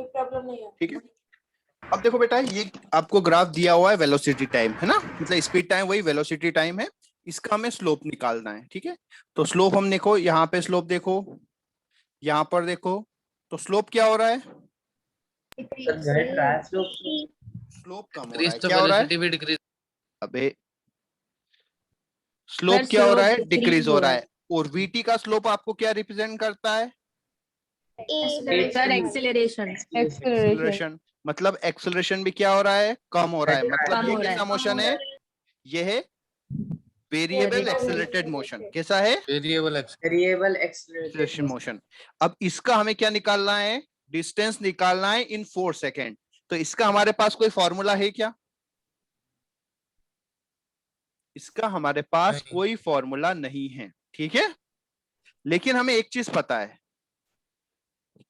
Problem नहीं है। ठीक है, अब देखो बेटा, ये आपको ग्राफ दिया हुआ है वेलोसिटी टाइम, है ना, मतलब स्पीड टाइम वही वेलोसिटी टाइम है, इसका हमें स्लोप निकालना है। ठीक है, तो स्लोप हम देखो, यहाँ पे स्लोप देखो, यहाँ पर देखो, तो स्लोप क्या हो रहा है? स्लोप कम हो रहा है, क्या हो रहा है? अबे स्लोप क्या हो रहा है? डिक्रीज हो रहा है। और वीटी का स्लोप आपको क्या रिप्रेजेंट करता है? एक्सेलरेशन। मतलब एक्सेलरेशन भी क्या हो रहा है? कम हो रहा है। मतलब ये कैसा मोशन है? ये है वेरिएबल एक्सेलरेटेड मोशन। कैसा है? Variable acceleration motion. अब इसका हमें क्या निकालना है? डिस्टेंस निकालना है इन 4 सेकेंड। तो इसका हमारे पास कोई फॉर्मूला है क्या? इसका हमारे पास कोई फॉर्मूला नहीं है। ठीक है, लेकिन हमें एक चीज पता है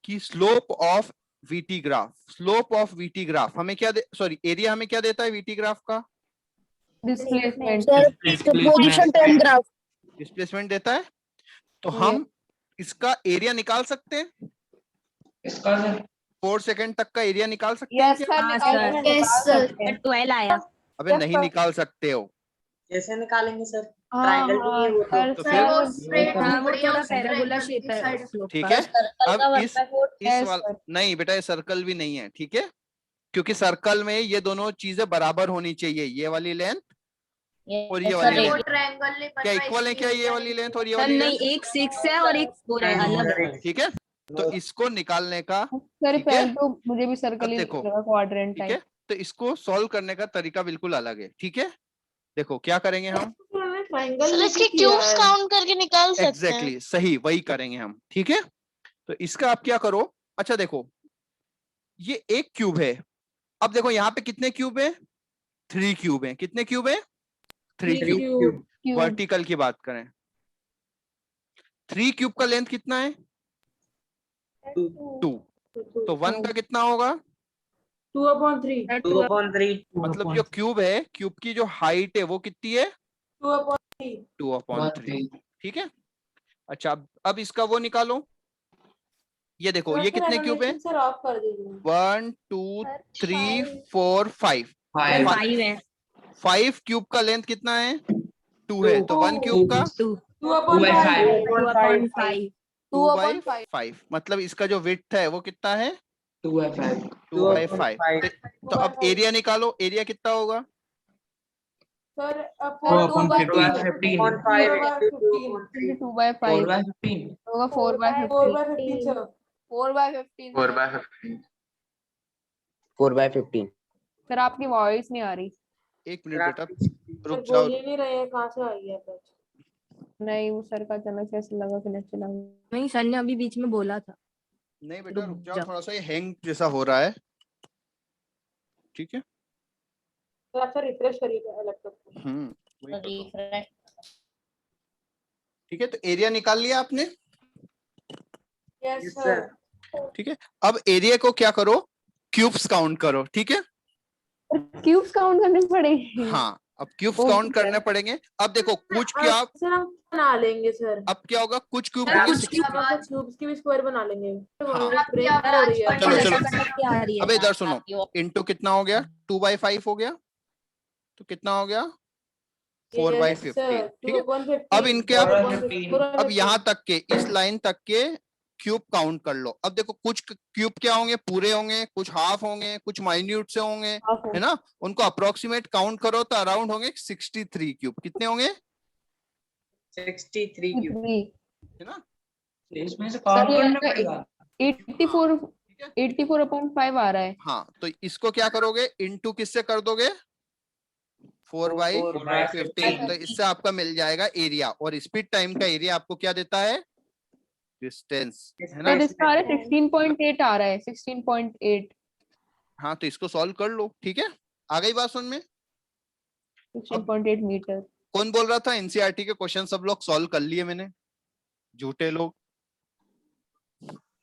कि slope of VT graph, slope of VT graph हमें क्या सॉरी एरिया हमें क्या देता है वीटी ग्राफ का? Displacement position time graph displacement देता है। तो हम इसका एरिया निकाल सकते हैं? 4 सेकेंड तक का एरिया निकाल सकते हैं क्या? 12 आया। अबे नहीं निकाल सकते हो। कैसे निकालेंगे सर? ट्रायंगल नहीं है वो तो फिर ठीक है, अब इस वाला नहीं बेटा, ये सर्कल भी नहीं है। ठीक है, क्योंकि सर्कल में ये दोनों चीजें बराबर होनी चाहिए, ये वाली लेंथ और ये वाली लेंथ क्या इक्वल है क्या? ये वाली लेंथ और ये वाली लेंथ? नहीं, एक 6 है और एक 4 है, अलग है। ठीक है, तो इसको निकालने का सर पहले तो मुझे भी सर्कल ही देखो, लगा क्वाड्रेंट ठीक है, तो इसको सॉल्व करने का तरीका बिल्कुल अलग है। ठीक है, देखो क्या करेंगे हम, सर इसके क्यूब्स काउंट करके निकाल सकते हैं। एग्जैक्टली सही वही करेंगे हम। ठीक है, तो इसका आप क्या करो, अच्छा देखो ये एक क्यूब है, अब देखो यहाँ पे कितने क्यूब है? 3 क्यूब है। कितने क्यूब है? 3 क्यूब। वर्टिकल की बात करें, 3 क्यूब का लेंथ कितना है? 2। तो 1 का कितना होगा? 2/3 मतलब जो क्यूब है, क्यूब की जो हाइट है वो कितनी है? 2/3। ठीक है, अच्छा अब इसका वो निकालो, ये देखो ये कितने क्यूब है? 1 2 3 4 5 5 क्यूब का लेंथ कितना है? 2 है, तो 1 क्यूब का 2/5। मतलब इसका जो विड्थ है वो कितना है? 2/5। तो अब एरिया निकालो, एरिया कितना होगा? सर 2/15 होगा 4/15 सर आपकी वॉइस नहीं आ रही। एक मिनट बेटा, रुक बोल जाओ। ही नहीं रहे हैं, कहाँ से आई है तो? नहीं, वो सर का अचानक से ऐसे लगा कि नेट चला गया। नहीं, सर ने अभी बीच में बोला था। नहीं बेटा रुक जाओ, थोड़ा सा ये हैंग जैसा हो रहा है। ठीक है, तो अच्छा रिफ्रेश करिए लैपटॉप को। वही कर लो। ठीक है, तो एरिया निकाल लिया आपने? Yes sir. ठीक है, अब एरिया को क्या करो, क्यूब्स काउंट करो। ठीक है, क्यूब्स काउंट करने पड़ेंगे। हाँ अब क्यूब्स काउंट करने पड़ेंगे। अब देखो कुछ क्या सर हम बना लेंगे सर। अब क्या होगा, कुछ क्यूब क्यूब्स की भी स्क्वायर बना लेंगे। चलो अब इधर सुनो, इनटू कितना हो गया? 2/5 हो गया, तो कितना हो गया? 4/15। ठीक है, अब इनके अब यहाँ तक के इस लाइन तक के क्यूब काउंट कर लो। अब देखो कुछ क्यूब क्या होंगे? पूरे होंगे, कुछ हाफ होंगे, कुछ माइन्यूट से होंगे, है ना, उनको अप्रोक्सीमेट काउंट करो तो अराउंड होंगे 63 क्यूब। कितने होंगे? 63 क्यूब, है ना? इसमें से काउंट करना पड़ेगा। 84/5 आ रहा है। हाँ, तो इसको क्या करोगे, इनटू किससे कर दोगे? 4/15। तो इससे आपका मिल जाएगा एरिया, और स्पीड टाइम का एरिया आपको क्या देता है? डिस्टेंस, है ना? तो इसका आ रहा है 16.8 आ रहा है, 16.8। हाँ, तो इसको सॉल्व कर लो। ठीक है, आ गई बात समझ में? 16.8 मीटर। कौन बोल रहा था एनसीईआरटी के क्वेश्चन सब लोग सॉल्व कर लिए? मैंने, झूठे लोग।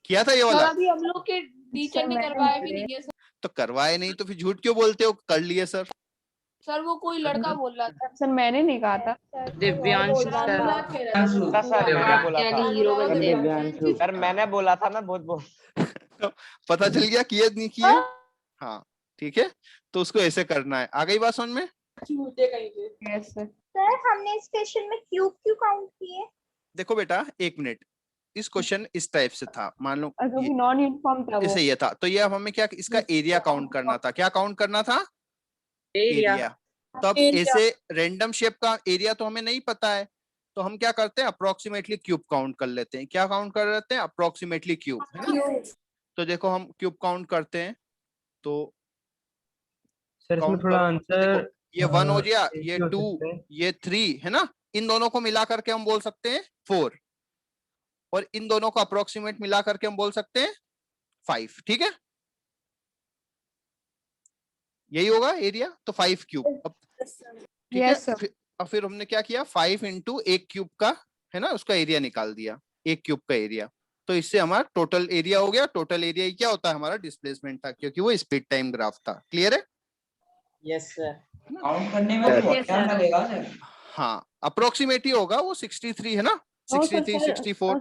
किया था ये वाला? अभी हम लोग के टीचर ने करवाया भी नहीं है सर। तो करवाए नहीं तो फिर झूठ क्यों बोलते हो? कर लिए सर। सर वो कोई लड़का बोल रहा था। सर मैंने नहीं कहा था। दिव्यांश सर मैंने बोला था, मैं बहुत पता चल गया, किए नहीं किए? हाँ ठीक है, तो उसको ऐसे करना है। आ गई बात समझ में? छूटे कहीं पे। Yes sir. सर हमने इस क्वेश्चन में क्यूब क्यों काउंट किए? देखो बेटा एक मिनट, इस क्वेश्चन इस टाइप से था, मान लो क्योंकि नॉन यूनिफॉर्म था वो। जैसे ये था, तो ये अब हमें क्या, इसका एरिया काउंट करना था। क्या काउंट करना था? एरिया। तब ऐसे रैंडम शेप का एरिया तो हमें नहीं पता है, तो हम क्या करते हैं, अप्रोक्सीमेटली क्यूब काउंट कर लेते हैं। क्या काउंट कर लेते हैं? अप्रोक्सीमेटली क्यूब, है ना? तो देखो हम क्यूब काउंट करते हैं, तो सर इसमें काउंट थोड़ा करो। आंसर देखो ये 1 हो गया, एक ये ही हो 2, सकता है। ये 3 है ना, इन दोनों को मिला करके हम बोल सकते हैं 4, और इन दोनों को अप्रोक्सीमेट मिला करके हम बोल सकते हैं 5। ठीक है, यही होगा एरिया, तो 5 क्यूब। अब ठीक है, यस सर। फिर हमने क्या किया, 5 इंटू 1 क्यूब का, है ना, उसका एरिया निकाल दिया, 1 क्यूब का एरिया। तो इससे हमारा टोटल एरिया हो गया। टोटल एरिया क्या होता है? हमारा डिस्प्लेसमेंट था, क्योंकि वो स्पीड टाइम ग्राफ था। क्लियर है? Yes sir. काउंट करने में तो बहुत टाइम लगेगा सर। हाँ, अप्रोक्सीमेट ही होगा वो, 63 है ना, 63 64।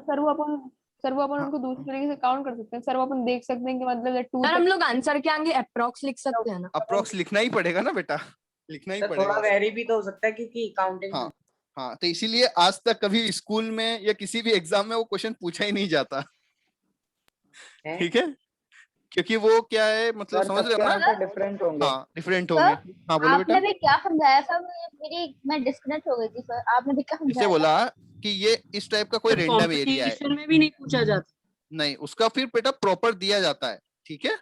सर वो अपन उनको दूसरे तरीके से काउंट कर सकते हैं सर। वो अपन देख सकते हैं कि मतलब 2 सर हम लोग आंसर के आगे अप्रोक्स लिख सकते हैं ना? अप्रोक्स लिखना ही पड़ेगा ना बेटा, लिखना ही सर पड़ेगा। थोड़ा वेरी भी तो हो सकता है क्योंकि काउंटिंग। हाँ हाँ, तो इसीलिए आज तक कभी स्कूल में या किसी भी एग्जाम में वो क्वेश्चन पूछा ही नहीं जाता। ठीक है, क्योंकि वो क्या है, मतलब समझ रहे हो ना? डिफरेंट होंगे। हाँ डिफरेंट होंगे। हाँ बोलो बेटा। आपने भी क्या समझाया था? मैं डिस्कनेक्ट हो गई थी सर। आपने भी क्या इसे समझाया? बोला कि ये इस टाइप का कोई रेंडम एरिया है। कंपटीशन में भी नहीं पूछा जाता। नहीं, उसका फिर बेटा प्रॉपर दिया जाता है। ठीक है,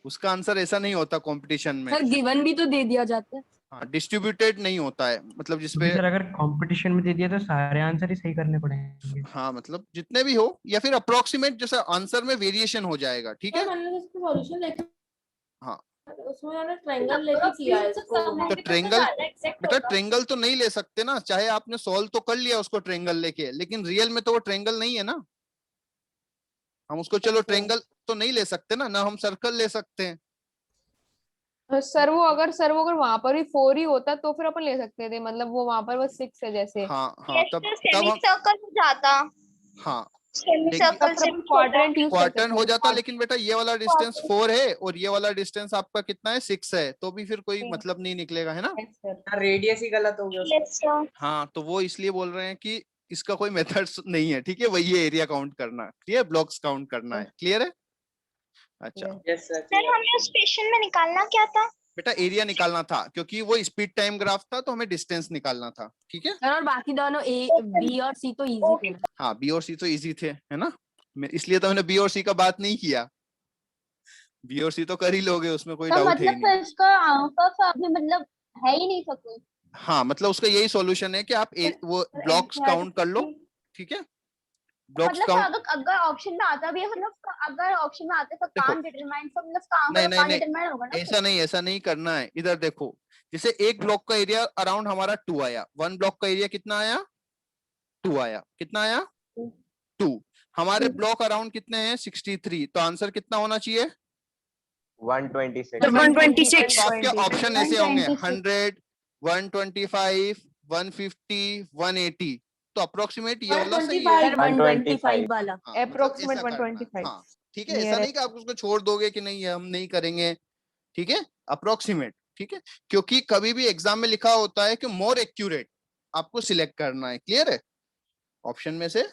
उसका आंसर ऐसा नहीं होता कंपटीशन में। सर गिवन भी तो दे दिया जाता है। हाँ, डिस्ट्रीब्यूटेड नहीं होता है, मतलब जिसपे सर अगर कंपटीशन में दे दिया तो सारे आंसर ही सही करने पड़ेंगे। हाँ, मतलब जितने भी हो, या फिर अप्रोक्सीमेट जैसा आंसर में वेरिएशन हो जाएगा। ठीक है, मैंने तो इसका सॉल्यूशन लेके, हाँ, उसमें मैंने ट्रायंगल लेके किया है इसको। तो ट्रेंगल, बेटा ट्रेंगल तो नहीं ले सकते ना, चाहे आपने सॉल्व तो कर लिया उसको ट्रेंगल लेके, लेकिन रियल में तो वो ट्रेंगल नहीं है ना। हम उसको चलो ट्रेंगल तो नहीं ले सकते ना, ना हम सर्कल ले सकते हैं। सर वो अगर वहां पर भी 4 ही होता तो फिर अपन ले सकते थे। मतलब वो वहां पर बस 6 है जैसे। हाँ हाँ, तब सेमी हम, सर्कल हो जाता। हाँ सेमी लेकिन सर्कल से क्वाड्रेंट यूज क्वार्टन हो जाता, लेकिन बेटा ये वाला डिस्टेंस 4 है और ये वाला डिस्टेंस आपका कितना है, 6 है, तो भी फिर कोई मतलब नहीं निकलेगा, है ना? रेडियस ही गलत हो गया। Yes sir. हाँ, तो वो इसलिए बोल रहे हैं कि इसका कोई मेथड नहीं है। ठीक है, वही है एरिया काउंट करना, क्लियर, ब्लॉक्स काउंट करना है। क्लियर है? अच्छा यस सर। सर हमें उस क्वेश्चन में निकालना क्या था? बेटा एरिया निकालना था, क्योंकि वो स्पीड टाइम ग्राफ था, तो हमें डिस्टेंस निकालना था। ठीक है, सर और बाकी दोनों ए बी और सी तो इजी थे ना? हाँ बी और सी तो इजी थे, है ना, इसलिए तो मैंने बी और सी का बात नहीं किया। बी और सी तो कर ही लोगे, उसमें कोई तो डाउट है मतलब ही नहीं। इसका आंसर तो अभी मतलब है ही नहीं सब कुछ। हाँ, मतलब उसका यही सॉल्यूशन है कि आप वो ब्लॉक्स काउंट कर लो। ठीक है, ब्लॉक्स मतलब काउंट, अगर ऑप्शन में आता भी है मतलब अगर ऑप्शन में आते तो देखो, कान डिटरमाइन तो मतलब काम नहीं नहीं कान नहीं, डिटरमाइन होगा ना। ऐसा नहीं करना है। इधर देखो, जैसे एक ब्लॉक का एरिया अराउंड हमारा 2 आया, 1 ब्लॉक का एरिया कितना आया, 2 आया, कितना आया, 2। हमारे ब्लॉक अराउंड कितने हैं, 63, तो आंसर कितना होना चाहिए, 126। 126। तो आपके ऑप्शन ऐसे होंगे 100, 125, 150, 180, तो अप्रोक्सीमेट ये वाला सही है। सर 125 वाला। हाँ, मतलब Approximate ऐसा करना है। 125। हाँ ठीक है, ऐसा नहीं कि आप उसको छोड़ दोगे कि नहीं हम नहीं करेंगे। ठीक है, अप्रोक्सीमेट। ठीक है, क्योंकि कभी भी एग्जाम में लिखा होता है कि मोर एक्यूरेट आपको सिलेक्ट करना है। क्लियर है? ऑप्शन में से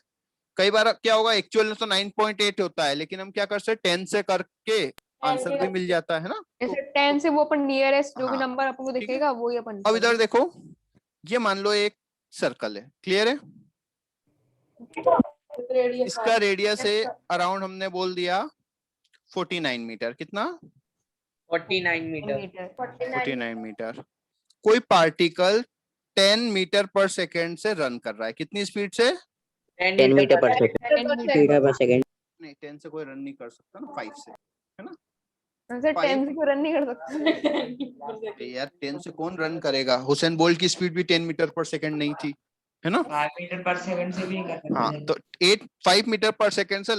कई बार क्या होगा, एक्चुअल में तो 9.8 होता है, लेकिन हम क्या कर सकते हैं, 10 से करके आंसर भी मिल जाता है ना। जैसे 10 से वो अपन नियरेस्ट जो भी हाँ, नंबर अपन को ठीक है। दिखेगा वो ही अपन। अब इधर देखो, ये मान लो एक सर्कल है। क्लियर है? इसका रेडियस है अराउंड, हमने बोल दिया 49 मीटर। कितना? 49 मीटर। 49 मीटर। कोई पार्टिकल 10 मीटर पर सेकेंड से रन कर रहा है, कितनी स्पीड से? 10 मीटर पर सेकंड। नहीं, 10 से कोई रन नहीं कर सकता ना, 5 से, है ना? सर 10 से कोई रन नहीं कर सकता। यार 10 से कौन रन करेगा? हुसैन बोल्ट की स्पीड भी 10 मीटर पर सेकेंड नहीं थी, है ना? 5 मीटर पर सेकंड से भी कर सकते हाँ, हैं। तो 5 मीटर पर सेकेंड से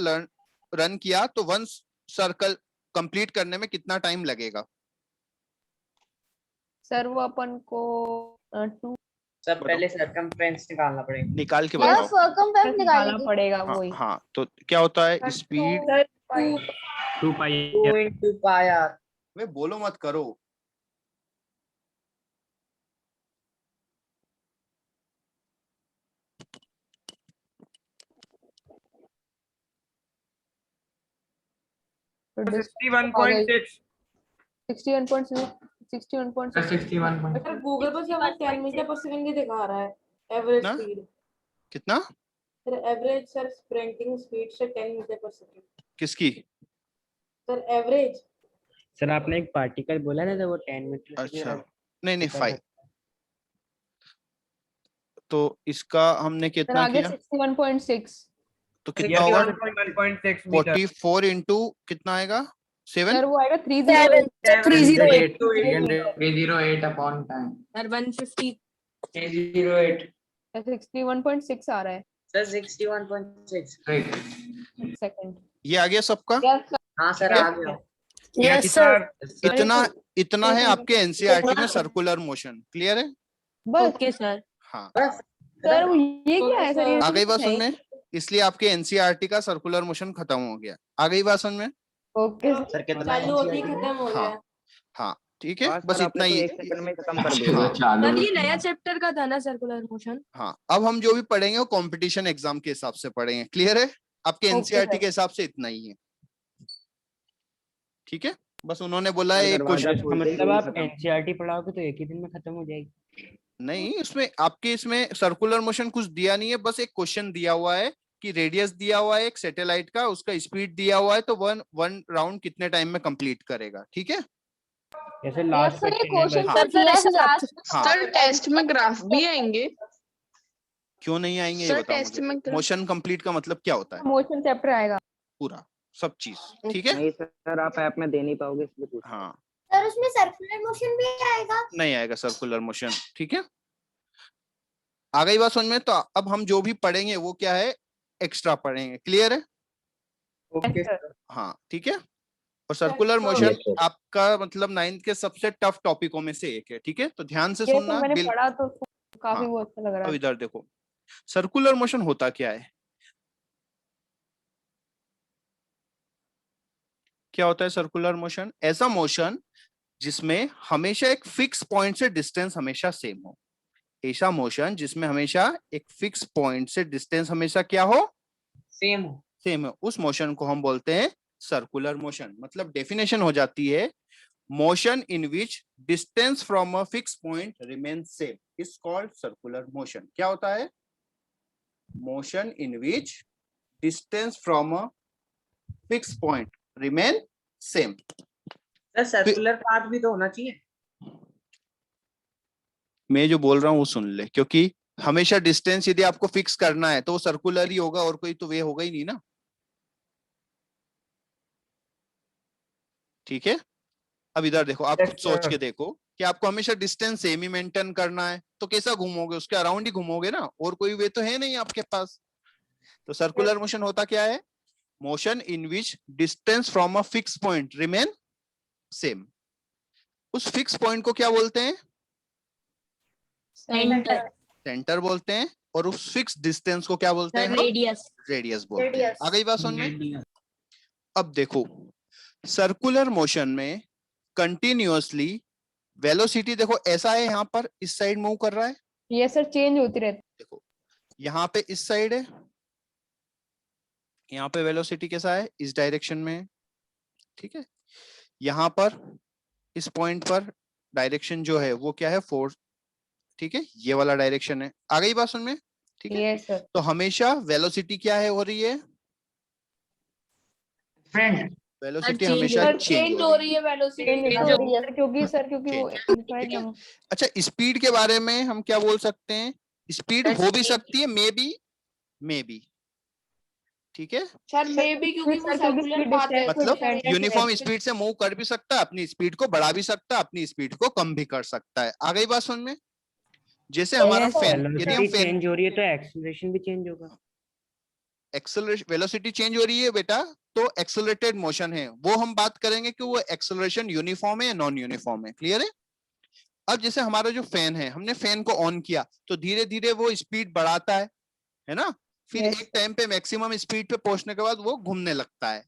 रन किया, तो 1 सर्कल कंप्लीट करने में कितना टाइम लगेगा? सर वो अपन को 2 सब पहले सरकमफ्रेंस निकालना पड़ेगा। निकाल के यार बताओ। सर्कमफ्रेंस निकालना निकालेगी। पड़ेगा हाँ वही। हाँ, तो क्या होता है, स्पीड 2 पाई 2 into pi r. वे बोलो मत करो। तो distance 61.6 61.6 61. सर गूगल पर से 10 मीटर पर सेकंड की दिखा रहा है एवरेज ना? स्पीड। कितना? Sir average sir sprinting speed से 10 मीटर पर सेकंड। किसकी? Sir average. सर आपने एक पार्टिकल बोला ना तो वो 10 मीटर अच्छा नहीं नहीं 5। तो इसका हमने सर कितना आगे किया? 61.6 तो कितना होगा? 1.6 मीटर 44 इंटू कितना आएगा? 7। सर वो आएगा 308 308 upon time. सर 150 308. 61.6 आ रहा है Sir 61.6. सेकंड। ये आ गया सबका? हाँ सर आ गया. यस सर इतना इतना है आपके एनसीईआरटी में सर्कुलर मोशन। क्लियर है? बस ओके सर। हाँ सर वो ये क्या है सर? ये आ गई बात है समझ में? इसलिए आपके एनसीईआरटी का सर्कुलर मोशन खत्म हो गया। आ गई बात समझ में? ओके सर कितना चालू होती खत्म हो हाँ गया। हाँ ठीक है बस इतना ही। हाँ सर ये नया चैप्टर का था ना सर्कुलर मोशन? हाँ अब हम जो भी पढ़ेंगे वो कंपटीशन एग्जाम के हिसाब से पढ़ेंगे। क्लियर है? आपके एनसीईआरटी सर। के हिसाब से इतना ही है। ठीक है बस उन्होंने बोला है एक क्वेश्चन। मतलब आप एनसीईआरटी पढ़ाओगे तो एक ही दिन में खत्म हो जाएगी? नहीं इसमें आपके इसमें सर्कुलर मोशन कुछ दिया नहीं है, बस एक क्वेश्चन दिया हुआ है कि रेडियस दिया हुआ है एक सैटेलाइट का, उसका स्पीड दिया हुआ है तो वन राउंड कितने टाइम में कंप्लीट करेगा। ठीक है जैसे लास्ट सर ये क्वेश्चन क्वेश्चन हाँ। सर दिया है लास्ट। हाँ सर टेस्ट में ग्राफ भी आएंगे? क्यों नहीं आएंगे ये सर बताओ टेस्ट मुझे। में मोशन कंप्लीट का मतलब क्या होता है? मोशन चैप्टर आएगा पूरा सब चीज। ठीक है नहीं सर आप ऐप में दे नहीं पाओगे इसलिए पूछ रहा हूं। हाँ सर उसमें सर्कुलर मोशन भी आएगा? नहीं आएगा सर्कुलर मोशन। ठीक है आ गई बात समझ में? तो अब हम जो भी पढ़ेंगे वो क्या है एक्स्ट्रा पढ़ेंगे। क्लियर है? ओके हाँ ठीक है और सर्कुलर मोशन आपका मतलब 9th के सबसे टफ टॉपिकों में से एक है। ठीक है तो ध्यान से ये सुनना। तो मैंने बिल पढ़ा तो काफी हाँ। वो अच्छा लग रहा अब है। इधर देखो सर्कुलर मोशन होता क्या है? क्या होता है सर्कुलर मोशन? ऐसा मोशन जिसमें हमेशा एक फिक्स पॉइंट से डिस्टेंस हमेशा सेम हो। ऐसा मोशन जिसमें हमेशा एक फिक्स पॉइंट से डिस्टेंस हमेशा क्या हो? सेम हो. सेम है। उस मोशन को हम बोलते हैं सर्कुलर मोशन। मतलब डेफिनेशन हो जाती है motion in which distance from a fix point remain same is called circular motion. क्या होता है? Motion in which distance from a fix point remain same. Sir circular path भी तो होना चाहिए. मैं जो बोल रहा हूँ वो सुन ले, क्योंकि हमेशा डिस्टेंस यदि आपको फिक्स करना है तो वो सर्कुलर ही होगा और कोई तो वे होगा ही नहीं ना। ठीक है अब इधर देखो आप खुद सोच के देखो कि आपको हमेशा डिस्टेंस सेम ही मेंटेन करना है तो कैसा घूमोगे? उसके अराउंड ही घूमोगे ना, और कोई वे तो है नहीं आपके पास। तो सर्कुलर मोशन होता क्या है? Motion in which distance from a fix point remain same. उस फिक्स पॉइंट को क्या बोलते हैं? सेंटर। सेंटर बोलते हैं। और उस फिक्स डिस्टेंस को क्या बोलते हैं? रेडियस। रेडियस बोलते हैं। आ गई बात समझ में? अब देखो सर्कुलर मोशन में कंटिन्यूअसली वेलोसिटी देखो ऐसा है, यहाँ पर इस साइड मूव कर रहा है। ये सर चेंज होती रहती देखो यहाँ पे इस साइड है, यहाँ पे वेलोसिटी कैसा है? इस डायरेक्शन में है। ठीक है यहाँ पर इस पॉइंट पर डायरेक्शन जो है वो क्या है? फोर्स। ठीक है ये वाला डायरेक्शन है। आ गई बात समझ में? ठीक है है सर। तो हमेशा वेलोसिटी क्या है हो रही है? फ्रेंड वेलोसिटी change हमेशा हो चेंज हो रही है। वेलोसिटी क्योंकि सर क्योंकि वो ठीक है। अच्छा स्पीड के बारे में हम क्या बोल सकते हैं? स्पीड हो भी सकती है मे बी। ठीक है सर मे भी क्योंकि वो सर्कुलर पाथ है। मतलब यूनिफॉर्म स्पीड से मूव कर भी सकता है, अपनी स्पीड को बढ़ा भी सकता है, अपनी स्पीड को कम भी कर सकता है। आ गई बात समझ में? जैसे हमारा फैन, यदि हम फैन चेंज हो रही है तो एक्सीलरेशन भी चेंज होगा। एक्सेलरेशन वेलोसिटी चेंज हो रही है बेटा तो एक्सेलरेटेड मोशन है। वो हम बात करेंगे कि वो एक्सेलरेशन यूनिफॉर्म है या नॉन यूनिफॉर्म है। क्लियर है? अब जैसे हमारा जो फैन है, हमने फैन को ऑन किया तो धीरे धीरे वो स्पीड बढ़ाता है ना? फिर एक टाइम पे मैक्सिमम स्पीड पे पहुंचने के बाद वो घूमने लगता है।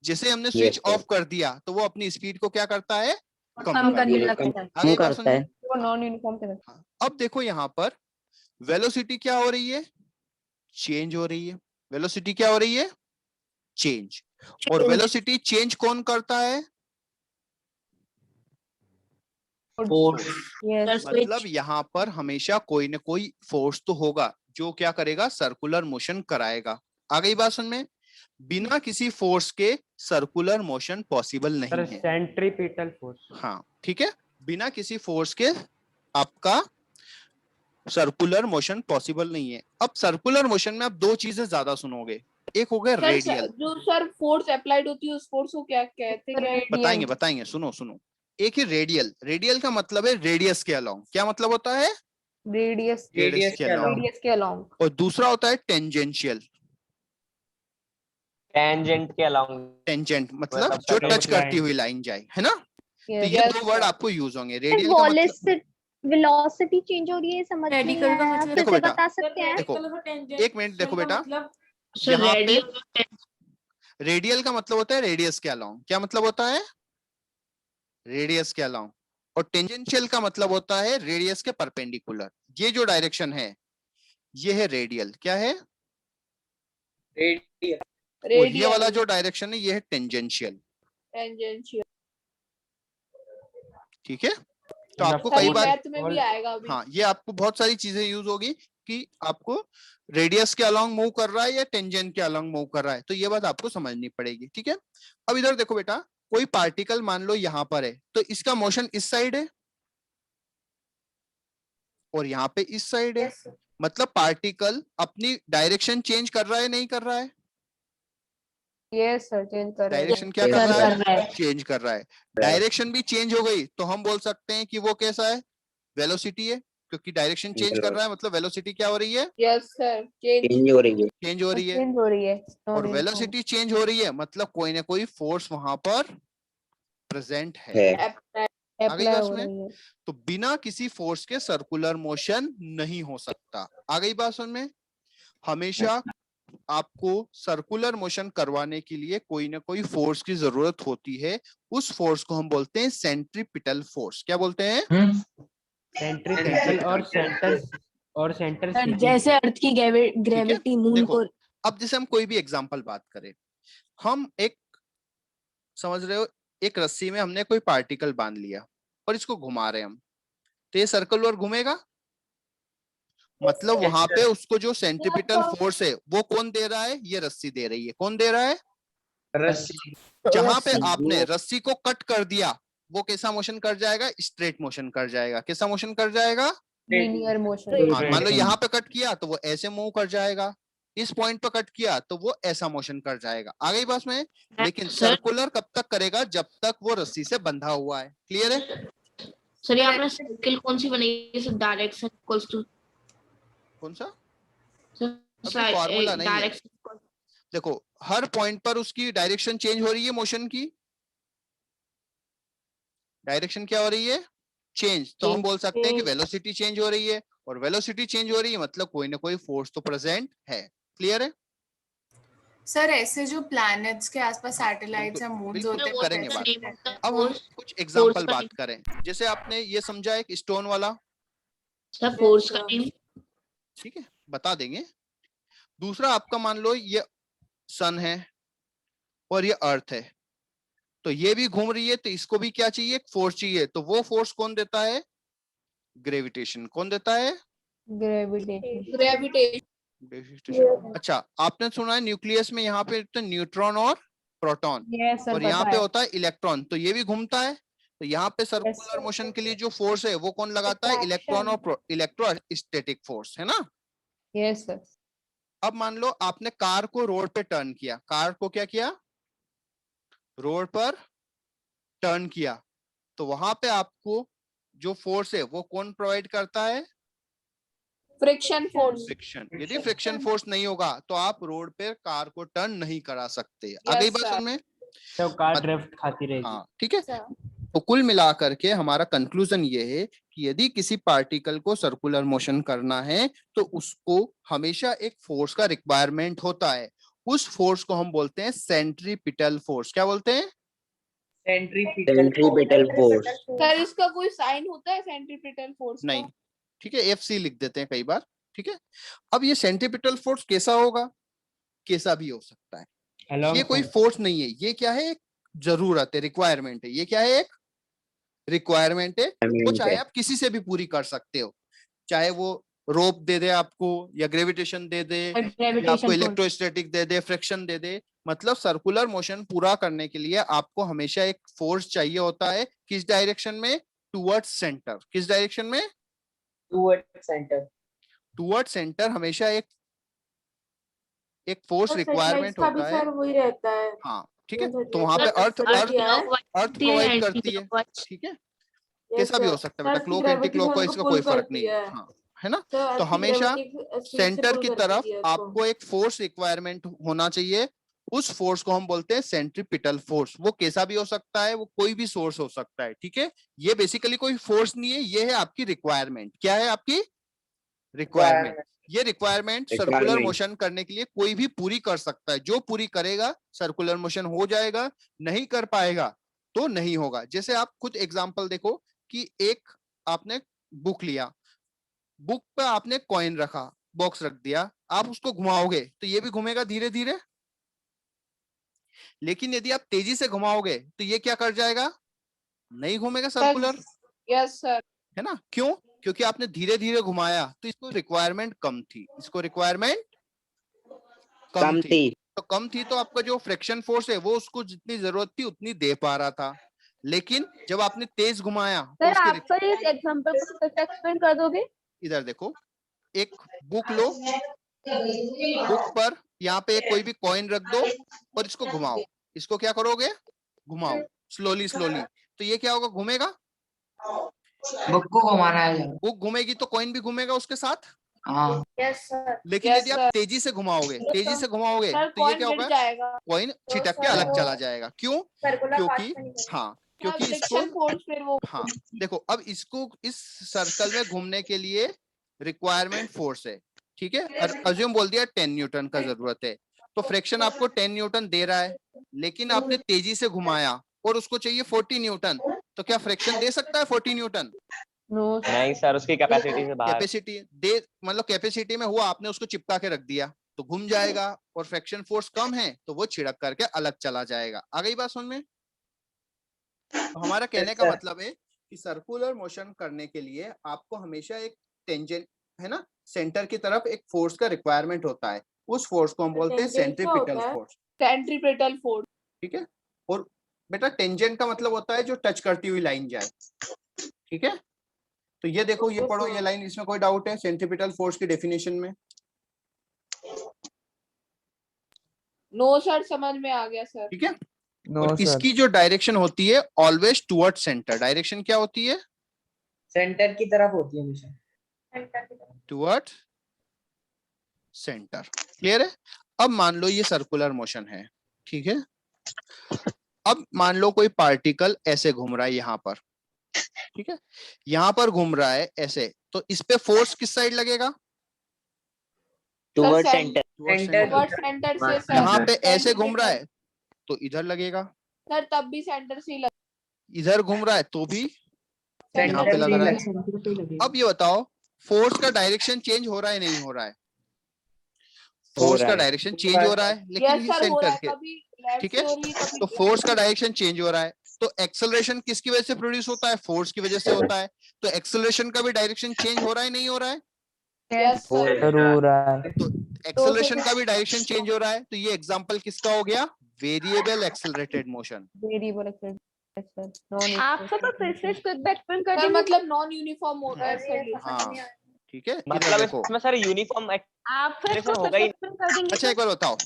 जैसे हमने स्विच ऑफ कर दिया तो वो अपनी स्पीड को क्या करता है, कम कम करता करने है। लगता है। आगे बात समझे? वो नॉन यूनिफॉर्म के अंदर। हाँ, अब देखो यहाँ पर वेलोसिटी क्या हो रही है, चेंज हो रही है। वेलोसिटी क्या हो रही है, चेंज। और वेलोसिटी चेंज कौन करता है, यस मतलब यहाँ पर हमेशा कोई ना कोई फोर्स तो होगा जो क्या करेगा, सर्कुलर मोशन कराएगा। आ गई बात समझ में? बिना किसी फोर्स के सर्कुलर मोशन पॉसिबल नहीं है। Centripetal force. हाँ ठीक है, बिना किसी फोर्स के आपका सर्कुलर मोशन पॉसिबल नहीं है। अब सर्कुलर मोशन में आप दो चीजें ज्यादा सुनोगे, एक हो गया रेडियल। जो सर फोर्स अप्लाइड होती है उस फोर्स को क्या कहते हैं? बताएंगे बताएंगे, सुनो सुनो। एक ही रेडियल, रेडियल का मतलब है रेडियस के अलोंग। क्या मतलब होता है, रेडियस रेडियस के अलोंग। रेडियस के अलोंग। और दूसरा होता है टेंजेंशियल। टेंजेंट के अलोंग, टेंजेंट मतलब मतलब जो straight टच करती line। हुई लाइन जाए, है ना? तो Yes, ये yes, दो वर्ड sir. आपको यूज होंगे। रेडियल का मतलब, वेलोसिटी चेंज हो रही है, समझ नहीं Radical का आया, मतलब- फिर देखो से बेटा, बता सकते हैं? देखो, एक मिनट देखो बेटा, मतलब यहाँ पे रेडियल का मतलब होता है रेडियस के अलोंग। क्या मतलब होता है, रेडियस के अलोंग। और टेंजेंशियल का मतलब होता है रेडियस के परपेंडिकुलर। ये जो डायरेक्शन है ये है रेडियल। क्या है, और ये वाला जो डायरेक्शन है ये है टेंजेंशियल। टेंजेंशियल। ठीक है, तो आपको कई बार, मैथ में भी आएगा अभी। हाँ ये आपको बहुत सारी चीजें यूज होगी कि आपको रेडियस के अलोंग मूव कर रहा है या टेंजेंट के अलोंग मूव कर रहा है, तो ये बात आपको समझनी पड़ेगी। ठीक है, अब इधर देखो बेटा, कोई पार्टिकल मान लो यहाँ पर है तो इसका मोशन इस साइड है और यहाँ पे इस साइड है। मतलब पार्टिकल अपनी डायरेक्शन चेंज कर रहा है, नहीं कर रहा है? यस सर, चेंज कर रहे हैं। डायरेक्शन क्या कर रहा है, चेंज कर रहा है। डायरेक्शन भी चेंज हो गई तो हम बोल सकते हैं कि वो कैसा है, वेलोसिटी है, क्योंकि डायरेक्शन चेंज कर रहा है मतलब वेलोसिटी क्या हो रही है, यस सर, चेंज हो रही है। चेंज हो रही है, चेंज हो रही है। और वेलोसिटी चेंज हो रही है मतलब कोई ना कोई फोर्स वहां पर प्रेजेंट है। आ गई बात हो में? रही है। तो बिना किसी फोर्स के सर्कुलर मोशन नहीं हो सकता। आ गई बात समझ में? हमेशा आपको सर्कुलर मोशन करवाने के लिए कोई ना कोई फोर्स की जरूरत होती है। उस फोर्स को हम बोलते हैं सेंट्रीपिटल फोर्स। क्या बोलते हैं, सेंट्रीपिटल और सेंटर सर सीलिंग। जैसे अर्थ की ग्रेविटी मून देखो, को, अब जैसे हम कोई भी एग्जांपल बात करें, हम एक, समझ रहे हो, एक रस्सी में हमने कोई पार्टिकल बांध लिया और इसको घुमा रहे हम, तो ये सर्कल और घूमेगा। मतलब वहां पे उसको जो सेंट्रीपिटल फोर्स है वो कौन दे रहा है, ये रस्सी दे रही है। कौन दे रहा है, रस्सी। जहां पे आपने रस्सी को कट कर दिया वो कैसा मोशन कर जाएगा, स्ट्रेट मोशन कर जाएगा। कैसा मोशन कर जाएगा, लीनियर मोशन। हाँ, मान लो यहाँ पे कट किया तो वो ऐसे मूव कर जाएगा, इस पॉइंट पे कट किया तो वो ऐसा मोशन कर जाएगा। आ गई बात में? लेकिन सर्कुलर कब तक करेगा, जब तक वो रस्सी से बंधा हुआ है। क्लियर है? सर ये आपने सर्किल कौन सी बनाई है? डायरेक्शन इक्वल्स टू, कौन सा सर फॉर्मूला नहीं है। डायरेक्शन। देखो हर पॉइंट पर उसकी डायरेक्शन चेंज हो रही है, मोशन की डायरेक्शन क्या हो रही है, चेंज। तो हम बोल सकते हैं कि वेलोसिटी चेंज हो रही है, और वेलोसिटी चेंज हो रही है मतलब कोई ना कोई फोर्स तो प्रेजेंट है। क्लियर है? सर ऐसे जो प्लैनेट्स के आसपास सैटेलाइट्स या मून्स बिल्कुल, होते हैं वो करेंगे कैसे बात। रहते हैं? अब हम कुछ एग्जांपल बात करें। जैसे आपने ये समझा एक स्टोन वाला, सर फोर्स का नेम, ठीक है, बता देंगे। दूसरा आपका मान लो ये सन है और ये अर्थ है, तो ये भी घूम रही है, तो इसको भी क्या चाहिए, फोर्स चाहिए। तो वो फोर्स कौन देता है, ग्रेविटेशन। कौन देता है, ग्रेविटेशन। अच्छा, आपने सुना है न्यूक्लियस में यहाँ पे तो न्यूट्रॉन और प्रोटॉन, और यहाँ पे होता है इलेक्ट्रॉन, तो ये भी घूमता है। तो यहाँ पे सर्कुलर मोशन के लिए जो फोर्स है वो कौन लगाता है, इलेक्ट्रॉन और इलेक्ट्रोस्टैटिक फोर्स, है ना? Yes sir. अब मान लो आपने कार को रोड पे टर्न किया, कार को क्या किया, रोड पर टर्न किया, तो वहां पे आपको जो फोर्स है वो कौन प्रोवाइड करता है, फ्रिक्शन फोर्स। फ्रिक्शन। यदि फ्रिक्शन फोर्स नहीं होगा तो आप रोड पे कार को टर्न नहीं करा सकते। आ Yes, गई बात sir. समझ में? तो कार ड्रिफ्ट खाती रहेगी। हाँ ठीक है। तो कुल मिलाकर के हमारा कंक्लूजन ये है कि यदि किसी पार्टिकल को सर्कुलर मोशन करना है तो उसको हमेशा एक फोर्स का रिक्वायरमेंट होता है। उस फोर्स को हम बोलते हैं सेंट्रीपिटल फोर्स। क्या बोलते हैं? Centripetal force. सर इसका कोई साइन होता है सेंट्रीपिटल फोर्स नहीं, ठीक है, FC लिख देते हैं कई बार, ठीक है। अब ये सेंट्रीपिटल फोर्स कैसा होगा? कैसा भी हो सकता है, ये कोई फोर्स नहीं है, ये क्या है? एक जरूरत है, रिक्वायरमेंट है। ये क्या है? एक रिक्वायरमेंट है, वो चाहे आप किसी से भी पूरी कर सकते हो, चाहे वो रोप दे दे आपको, या ग्रेविटेशन दे दे, या आपको इलेक्ट्रोस्टैटिक दे दे, फ्रिक्शन दे दे। मतलब सर्कुलर मोशन पूरा करने के लिए आपको हमेशा एक फोर्स चाहिए होता है। किस डायरेक्शन में? Towards centre. किस डायरेक्शन में? Towards centre. टुवर्ड्स सेंटर हमेशा एक फोर्स रिक्वायरमेंट होता है। वही रहता है। हाँ, ठीक है। तो वहां पे अर्थ प्रोवाइड करती है, ठीक है। कैसा भी हो सकता है बेटा, क्लॉक एंटी क्लॉक को इसका कोई फर्क नहीं है। हाँ, है ना। तो हमेशा सेंटर की तरफ आपको एक फोर्स रिक्वायरमेंट होना चाहिए। उस फोर्स को हम बोलते हैं सेंट्रीपिटल फोर्स। वो कैसा भी हो सकता है, वो कोई भी सोर्स हो सकता है, ठीक है। ये बेसिकली कोई फोर्स नहीं है, ये है आपकी रिक्वायरमेंट। क्या है आपकी रिक्वायरमेंट? ये रिक्वायरमेंट सर्कुलर मोशन करने के लिए कोई भी पूरी कर सकता है। जो पूरी करेगा सर्कुलर मोशन हो जाएगा, नहीं कर पाएगा तो नहीं होगा। जैसे आप खुद एग्जांपल देखो कि एक आपने बुक लिया, बुक पे आपने कॉइन रखा, बॉक्स रख दिया, आप उसको घुमाओगे तो ये भी घूमेगा धीरे धीरे। लेकिन यदि आप तेजी से घुमाओगे तो ये क्या कर जाएगा? नहीं घूमेगा सर्कुलर। Yes sir. है ना। क्यों? क्योंकि आपने धीरे धीरे घुमाया, तो इसको रिक्वायरमेंट कम थी, इसको रिक्वायरमेंट कम थी। तो कम थी तो आपका जो फ्रिक्शन फोर्स है वो उसको जितनी जरूरत थी उतनी दे पा रहा था। लेकिन जब आपने तेज घुमाया तो सर आप पर इस एग्जांपल को फिर से एक्सप्लेन कर दोगे? इधर देखो, एक बुक लो, बुक पर यहाँ पे कोई भी कॉइन रख दो और इसको घुमाओ। इसको क्या करोगे? घुमाओ स्लोली स्लोली, तो ये क्या होगा? घूमेगा। बुक को घुमाना है। बुक घूमेगी तो कॉइन भी घूमेगा उसके साथ। हाँ। Yes sir. लेकिन यदि आप तेजी से घुमाओगे, तेजी से घुमाओगे तो ये क्या होगा? कॉइन छिटक के अलग चला जाएगा। क्यों? क्योंकि हाँ, क्योंकि इसको हाँ देखो, अब इसको इस सर्कल में घूमने के लिए रिक्वायरमेंट फोर्स है, ठीक है। अज्यूम बोल दिया 10 न्यूटन का जरूरत है, तो फ्रिक्शन आपको 10 न्यूटन दे रहा है, लेकिन आपने तेजी से घुमाया और उसको चाहिए 40 न्यूटन, तो क्या फ्रिक्शन दे सकता है 40 न्यूटन? नहीं सर, उसकी कैपेसिटी से बाहर। कैपेसिटी दे, मतलब कैपेसिटी में हुआ, आपने उसको चिपका के रख दिया तो घूम जाएगा, और फ्रिक्शन फोर्स कम है तो वो छिड़क करके अलग चला जाएगा। आ गई बात समझ में? तो हमारा कहने का मतलब है कि सर्कुलर मोशन करने के लिए आपको हमेशा एक टेंजेंट, है ना, सेंटर की तरफ एक फोर्स का रिक्वायरमेंट होता है। उस फोर्स को हम बोलते हैं सेंट्रीपिटल फोर्स। सेंट्रीपिटल फोर्स, ठीक है। और बेटा टेंजेंट का मतलब होता है जो टच करती हुई लाइन जाए, ठीक है। तो ये देखो, ये पढ़ो ये लाइन, इसमें कोई डाउट है सेंट्रीपिटल फोर्स की डेफिनेशन में? नो सर, समझ में आ गया सर। ठीक है। और इसकी जो डायरेक्शन होती है ऑलवेज टुवर्ड सेंटर। डायरेक्शन क्या होती है? सेंटर की तरफ होती है हमेशा। Toward centre. क्लियर है? अब मान लो ये सर्कुलर मोशन है, ठीक है। अब मान लो कोई पार्टिकल ऐसे घूम रहा है यहाँ पर, ठीक है, यहाँ पर घूम रहा है ऐसे, तो इस पे फोर्स किस साइड लगेगा? Toward centre. सेंटर से सर। यहाँ पे ऐसे घूम रहा है तो इधर लगेगा सर, तब भी सेंटर से ही लग। इधर घूम रहा है तो भी यहाँ पे लग रहा है। अब ये बताओ, फोर्स का डायरेक्शन चेंज हो रहा है नहीं हो रहा है? फोर्स का डायरेक्शन चेंज हो रहा है, लेकिन ये सेंटर के, ठीक है। तो फोर्स का डायरेक्शन चेंज हो रहा है, तो एक्सेलरेशन किसकी वजह से प्रोड्यूस होता है? फोर्स की वजह से होता है। तो एक्सेलरेशन का भी डायरेक्शन चेंज हो रहा है नहीं हो रहा है? हो रहा है। तो एक्सेलरेशन का भी डायरेक्शन चेंज हो रहा है, तो ये एग्जांपल किसका हो गया? Variable accelerated motion. Variable accelerated. आप सब फिर से इसको एक बार एक्सप्लेन कर सर दीजिए। मतलब नॉन यूनिफॉर्म एक्सेलरेशन। हाँ ठीक है। मतलब देखो इसमें सर यूनिफॉर्म आप फिर इसको होगा ही। एक्सप्लेन कर देंगे। अच्छा एक बार बताओ,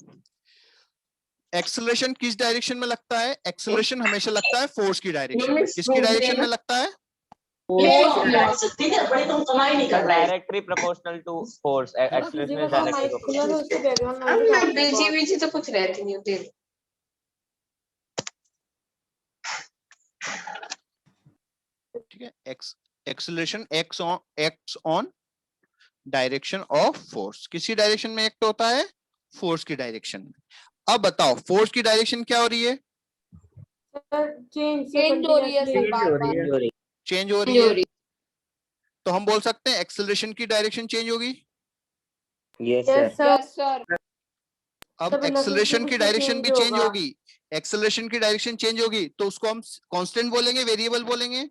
एक्सेलरेशन किस डायरेक्शन में लगता है? एक्सेलरेशन हमेशा लगता है फोर्स की डायरेक्शन में। किसकी डायरेक्शन में लगता है? Directly proportional to force. Acceleration directly तो कुछ रहती नहीं होती। ठीक है। Acceleration acts on direction of force. किसी डायरेक्शन में एक्ट होता है? फोर्स की डायरेक्शन में। अब बताओ फोर्स की डायरेक्शन क्या हो रही है? चेंज हो रही है सर, बार-बार चेंज हो रही है। तो हम बोल सकते हैं एक्सेलरेशन की डायरेक्शन चेंज होगी। Yes yes sir sir. अब एक्सेलरेशन की डायरेक्शन भी चेंज होगी। एक्सेलरेशन की डायरेक्शन चेंज होगी तो उसको हम कांस्टेंट बोलेंगे, वेरिएबल बोलेंगे?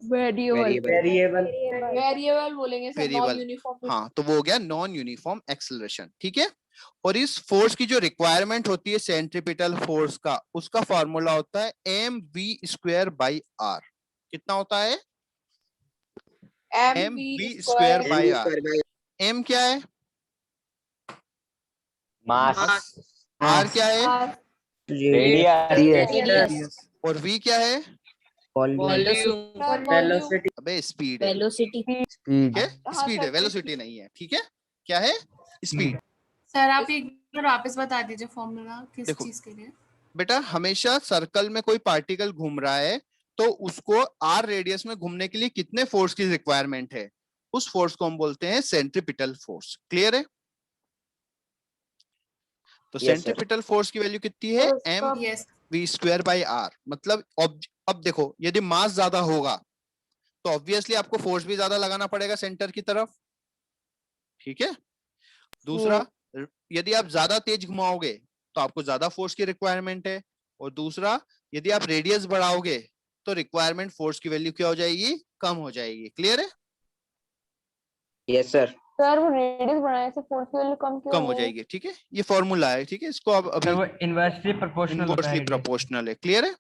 वेरिएबल वेरिएबल बोलेंगे सर, वेरिएबल। Non uniform. हाँ, तो वो हो गया नॉन यूनिफॉर्म एक्सेलरेशन। ठीक है। और इस फोर्स की जो रिक्वायरमेंट होती है सेंट्रीपिटल फोर्स का, उसका फॉर्मूला होता है mv²/r। कितना होता है? mv²/r। m क्या है? मास, r क्या है? रेडियस, और v क्या है? वेलोसिटी अबे स्पीड है। वेलोसिटी ठीक है, हाँ, स्पीड है, सर, वेलोसिटी नहीं है। ठीक है, क्या है? स्पीड। सर आप एक बार वापस बता दीजिए फॉर्मूला किस देखो। चीज के लिए? बेटा हमेशा सर्कल में कोई पार्टिकल घूम रहा है तो उसको आर रेडियस में घूमने के लिए कितने फोर्स की रिक्वायरमेंट है, उस फोर्स को हम बोलते हैं सेंट्रीपिटल फोर्स। क्लियर है? तो सेंट्रीपिटल फोर्स की वैल्यू कितनी है? Yes mv²/r। मतलब अब देखो, यदि मास ज्यादा होगा तो ऑब्वियसली आपको फोर्स भी ज्यादा लगाना पड़ेगा सेंटर की तरफ। ठीक है। दूसरा, यदि आप ज्यादा तेज घुमाओगे तो आपको ज्यादा फोर्स की रिक्वायरमेंट है। और दूसरा, यदि आप रेडियस बढ़ाओगे तो रिक्वायरमेंट फोर्स की वैल्यू क्या हो जाएगी? कम हो जाएगी। क्लियर है? यस सर सर वो रेडियस बढ़ाने से फोर्स की वैल्यू कम क्यों कम हो होगी? जाएगी। ठीक है, ये फॉर्मूला है। ठीक है, इसको अब सर अभी वो इनवर्सली प्रोपोर्शनल होता इनवर्सली है radius। प्रोपोर्शनल है। क्लियर है?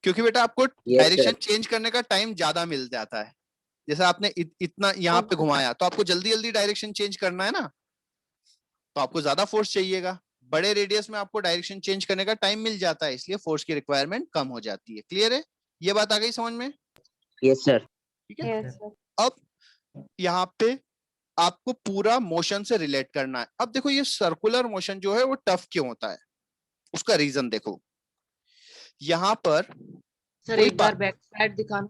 क्योंकि बेटा आपको Yes, डायरेक्शन sir. चेंज करने का टाइम ज्यादा मिल जाता है। जैसे आपने इतना यहाँ पे घुमाया तो आपको जल्दी जल्दी डायरेक्शन चेंज करना है ना, तो आपको ज्यादा फोर्स चाहिएगा। बड़े रेडियस में आपको डायरेक्शन चेंज करने का टाइम मिल जाता है, इसलिए फोर्स की रिक्वायरमेंट कम हो जाती है। क्लियर है? ये बात आ गई समझ में? यस सर ठीक है। Yes, sir. अब यहाँ पे आपको पूरा मोशन से रिलेट करना है। अब देखो, ये सर्कुलर मोशन जो है वो टफ क्यों होता है, उसका रीजन देखो। यहाँ पर सर कोई एक बार बैक साइड दिखाना।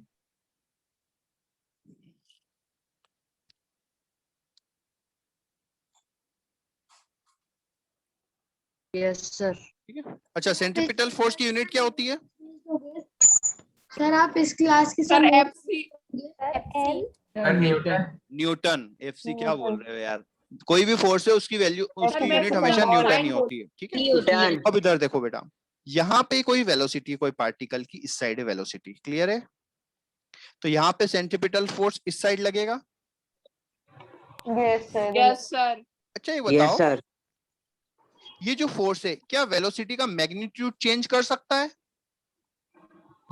Yes sir. ठीक है। अच्छा, सेंट्रीपिटल फोर्स की यूनिट क्या होती है? सर आप इस क्लास के सर एफसी न्यूटन। एफसी क्या बोल रहे हो यार? कोई भी फोर्स है उसकी वैल्यू, उसकी मेरे यूनिट को हमेशा पता न्यूटन है। ही होती है। ठीक है। Newton. अब इधर देखो बेटा, यहाँ पे कोई वेलोसिटी, कोई पार्टिकल की इस साइड है वेलोसिटी। क्लियर है? तो यहाँ पे सेंट्रीपिटल फोर्स इस साइड लगेगा। Yes, sir. Yes sir. अच्छा ये यस बताओ, सर ये जो फोर्स है क्या वेलोसिटी का मैग्नीट्यूड चेंज कर सकता है?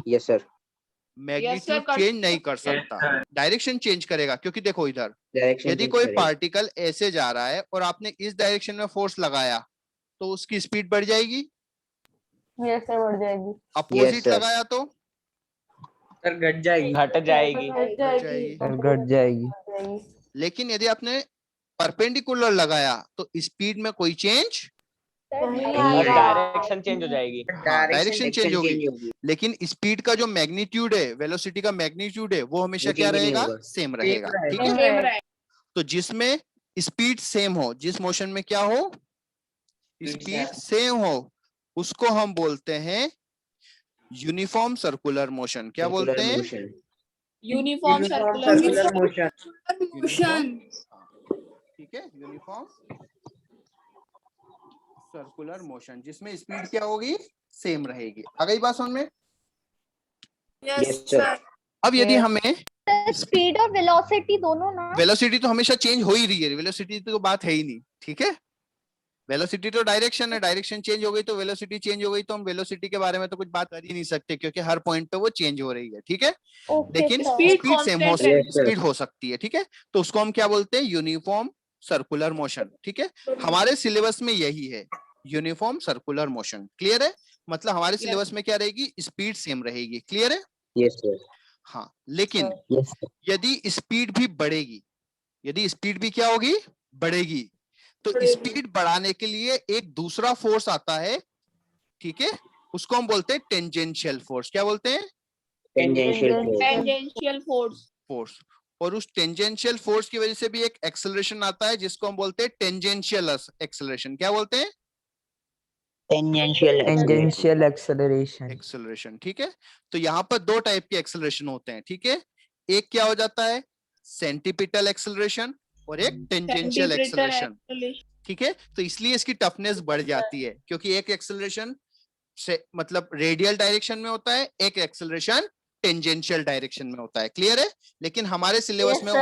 यस सर मैग्नीट्यूड कर चेंज नहीं कर सकता, डायरेक्शन चेंज करेगा। क्योंकि देखो इधर, डायरेक्शन यदि कोई पार्टिकल ऐसे जा रहा है और आपने इस डायरेक्शन में फोर्स लगाया तो उसकी स्पीड बढ़ जाएगी। Yes, sir, बढ़ जाएगी। Opposite sir. लगाया तो सर घट जाएगी घट जाएगी। घट जाएगी लेकिन यदि आपने परपेंडिकुलर लगाया तो स्पीड में कोई चेंज, और डायरेक्शन चेंज हो जाएगी। डायरेक्शन चेंज होगी। लेकिन स्पीड का जो मैग्नीट्यूड है, वेलोसिटी का मैग्नीट्यूड है, वो हमेशा वो क्या change नहीं रहेगा? होगा। सेम रहेगा। ठीक Same है। रहेगा। तो जिसमें स्पीड सेम हो, जिस मोशन में क्या हो, स्पीड सेम हो, उसको हम बोलते हैं यूनिफॉर्म सर्कुलर मोशन। क्या बोलते हैं? Uniform circular motion. ठीक है, यूनिफॉर्म सर्कुलर मोशन, जिसमें स्पीड क्या होगी? सेम रहेगी। आ गई बात समझ में? Yes sir. अब यदि हमें स्पीड और वेलोसिटी दोनों ना वेलोसिटी तो हमेशा चेंज हो ही रही है, वेलोसिटी तो बात है ही नहीं। ठीक है, वेलोसिटी तो डायरेक्शन है, डायरेक्शन चेंज हो गई तो वेलोसिटी चेंज हो गई, तो हम वेलोसिटी के बारे में तो कुछ बात कर ही नहीं सकते क्योंकि हर पॉइंट पे वो चेंज हो रही है। ठीक है, लेकिन स्पीड सेम हो, स्पीड हो सकती है। ठीक है, तो उसको हम क्या बोलते हैं? Uniform circular motion. ठीक है, हमारे सिलेबस में यही है, यूनिफॉर्म सर्कुलर मोशन। क्लियर है? मतलब हमारे सिलेबस में क्या रहेगी? स्पीड सेम रहेगी। क्लियर है? यस सर हाँ, लेकिन यस यदि स्पीड भी बढ़ेगी, यदि स्पीड भी क्या होगी? बढ़ेगी, तो स्पीड बढ़ाने के लिए एक दूसरा फोर्स आता है। ठीक है, उसको हम बोलते हैं टेंजेंशियल फोर्स। क्या बोलते हैं? Tangential tangential force. फोर्स। और उस टेंजेंशियल फोर्स की वजह से भी एक एक्सेलरेशन आता है जिसको हम बोलते हैं टेंजेंशियल एक्सेलरेशन। क्या बोलते हैं? Tangential acceleration. एक्सेलरेशन, ठीक है। तो यहाँ पर दो टाइप के एक्सेलरेशन होते हैं, ठीक है। एक क्या हो जाता है? सेंटीपिटल एक्सेलरेशन और एक टेंजेंशियल एक्सेलरेशन, ठीक है। तो इसलिए इसकी टफनेस बढ़ जाती है क्योंकि एक एक्सेलरेशन से मतलब रेडियल डायरेक्शन में होता है, एक एक्सेलरेशन टेंजेंशियल डायरेक्शन में होता है। क्लियर है? लेकिन हमारे सिलेबस में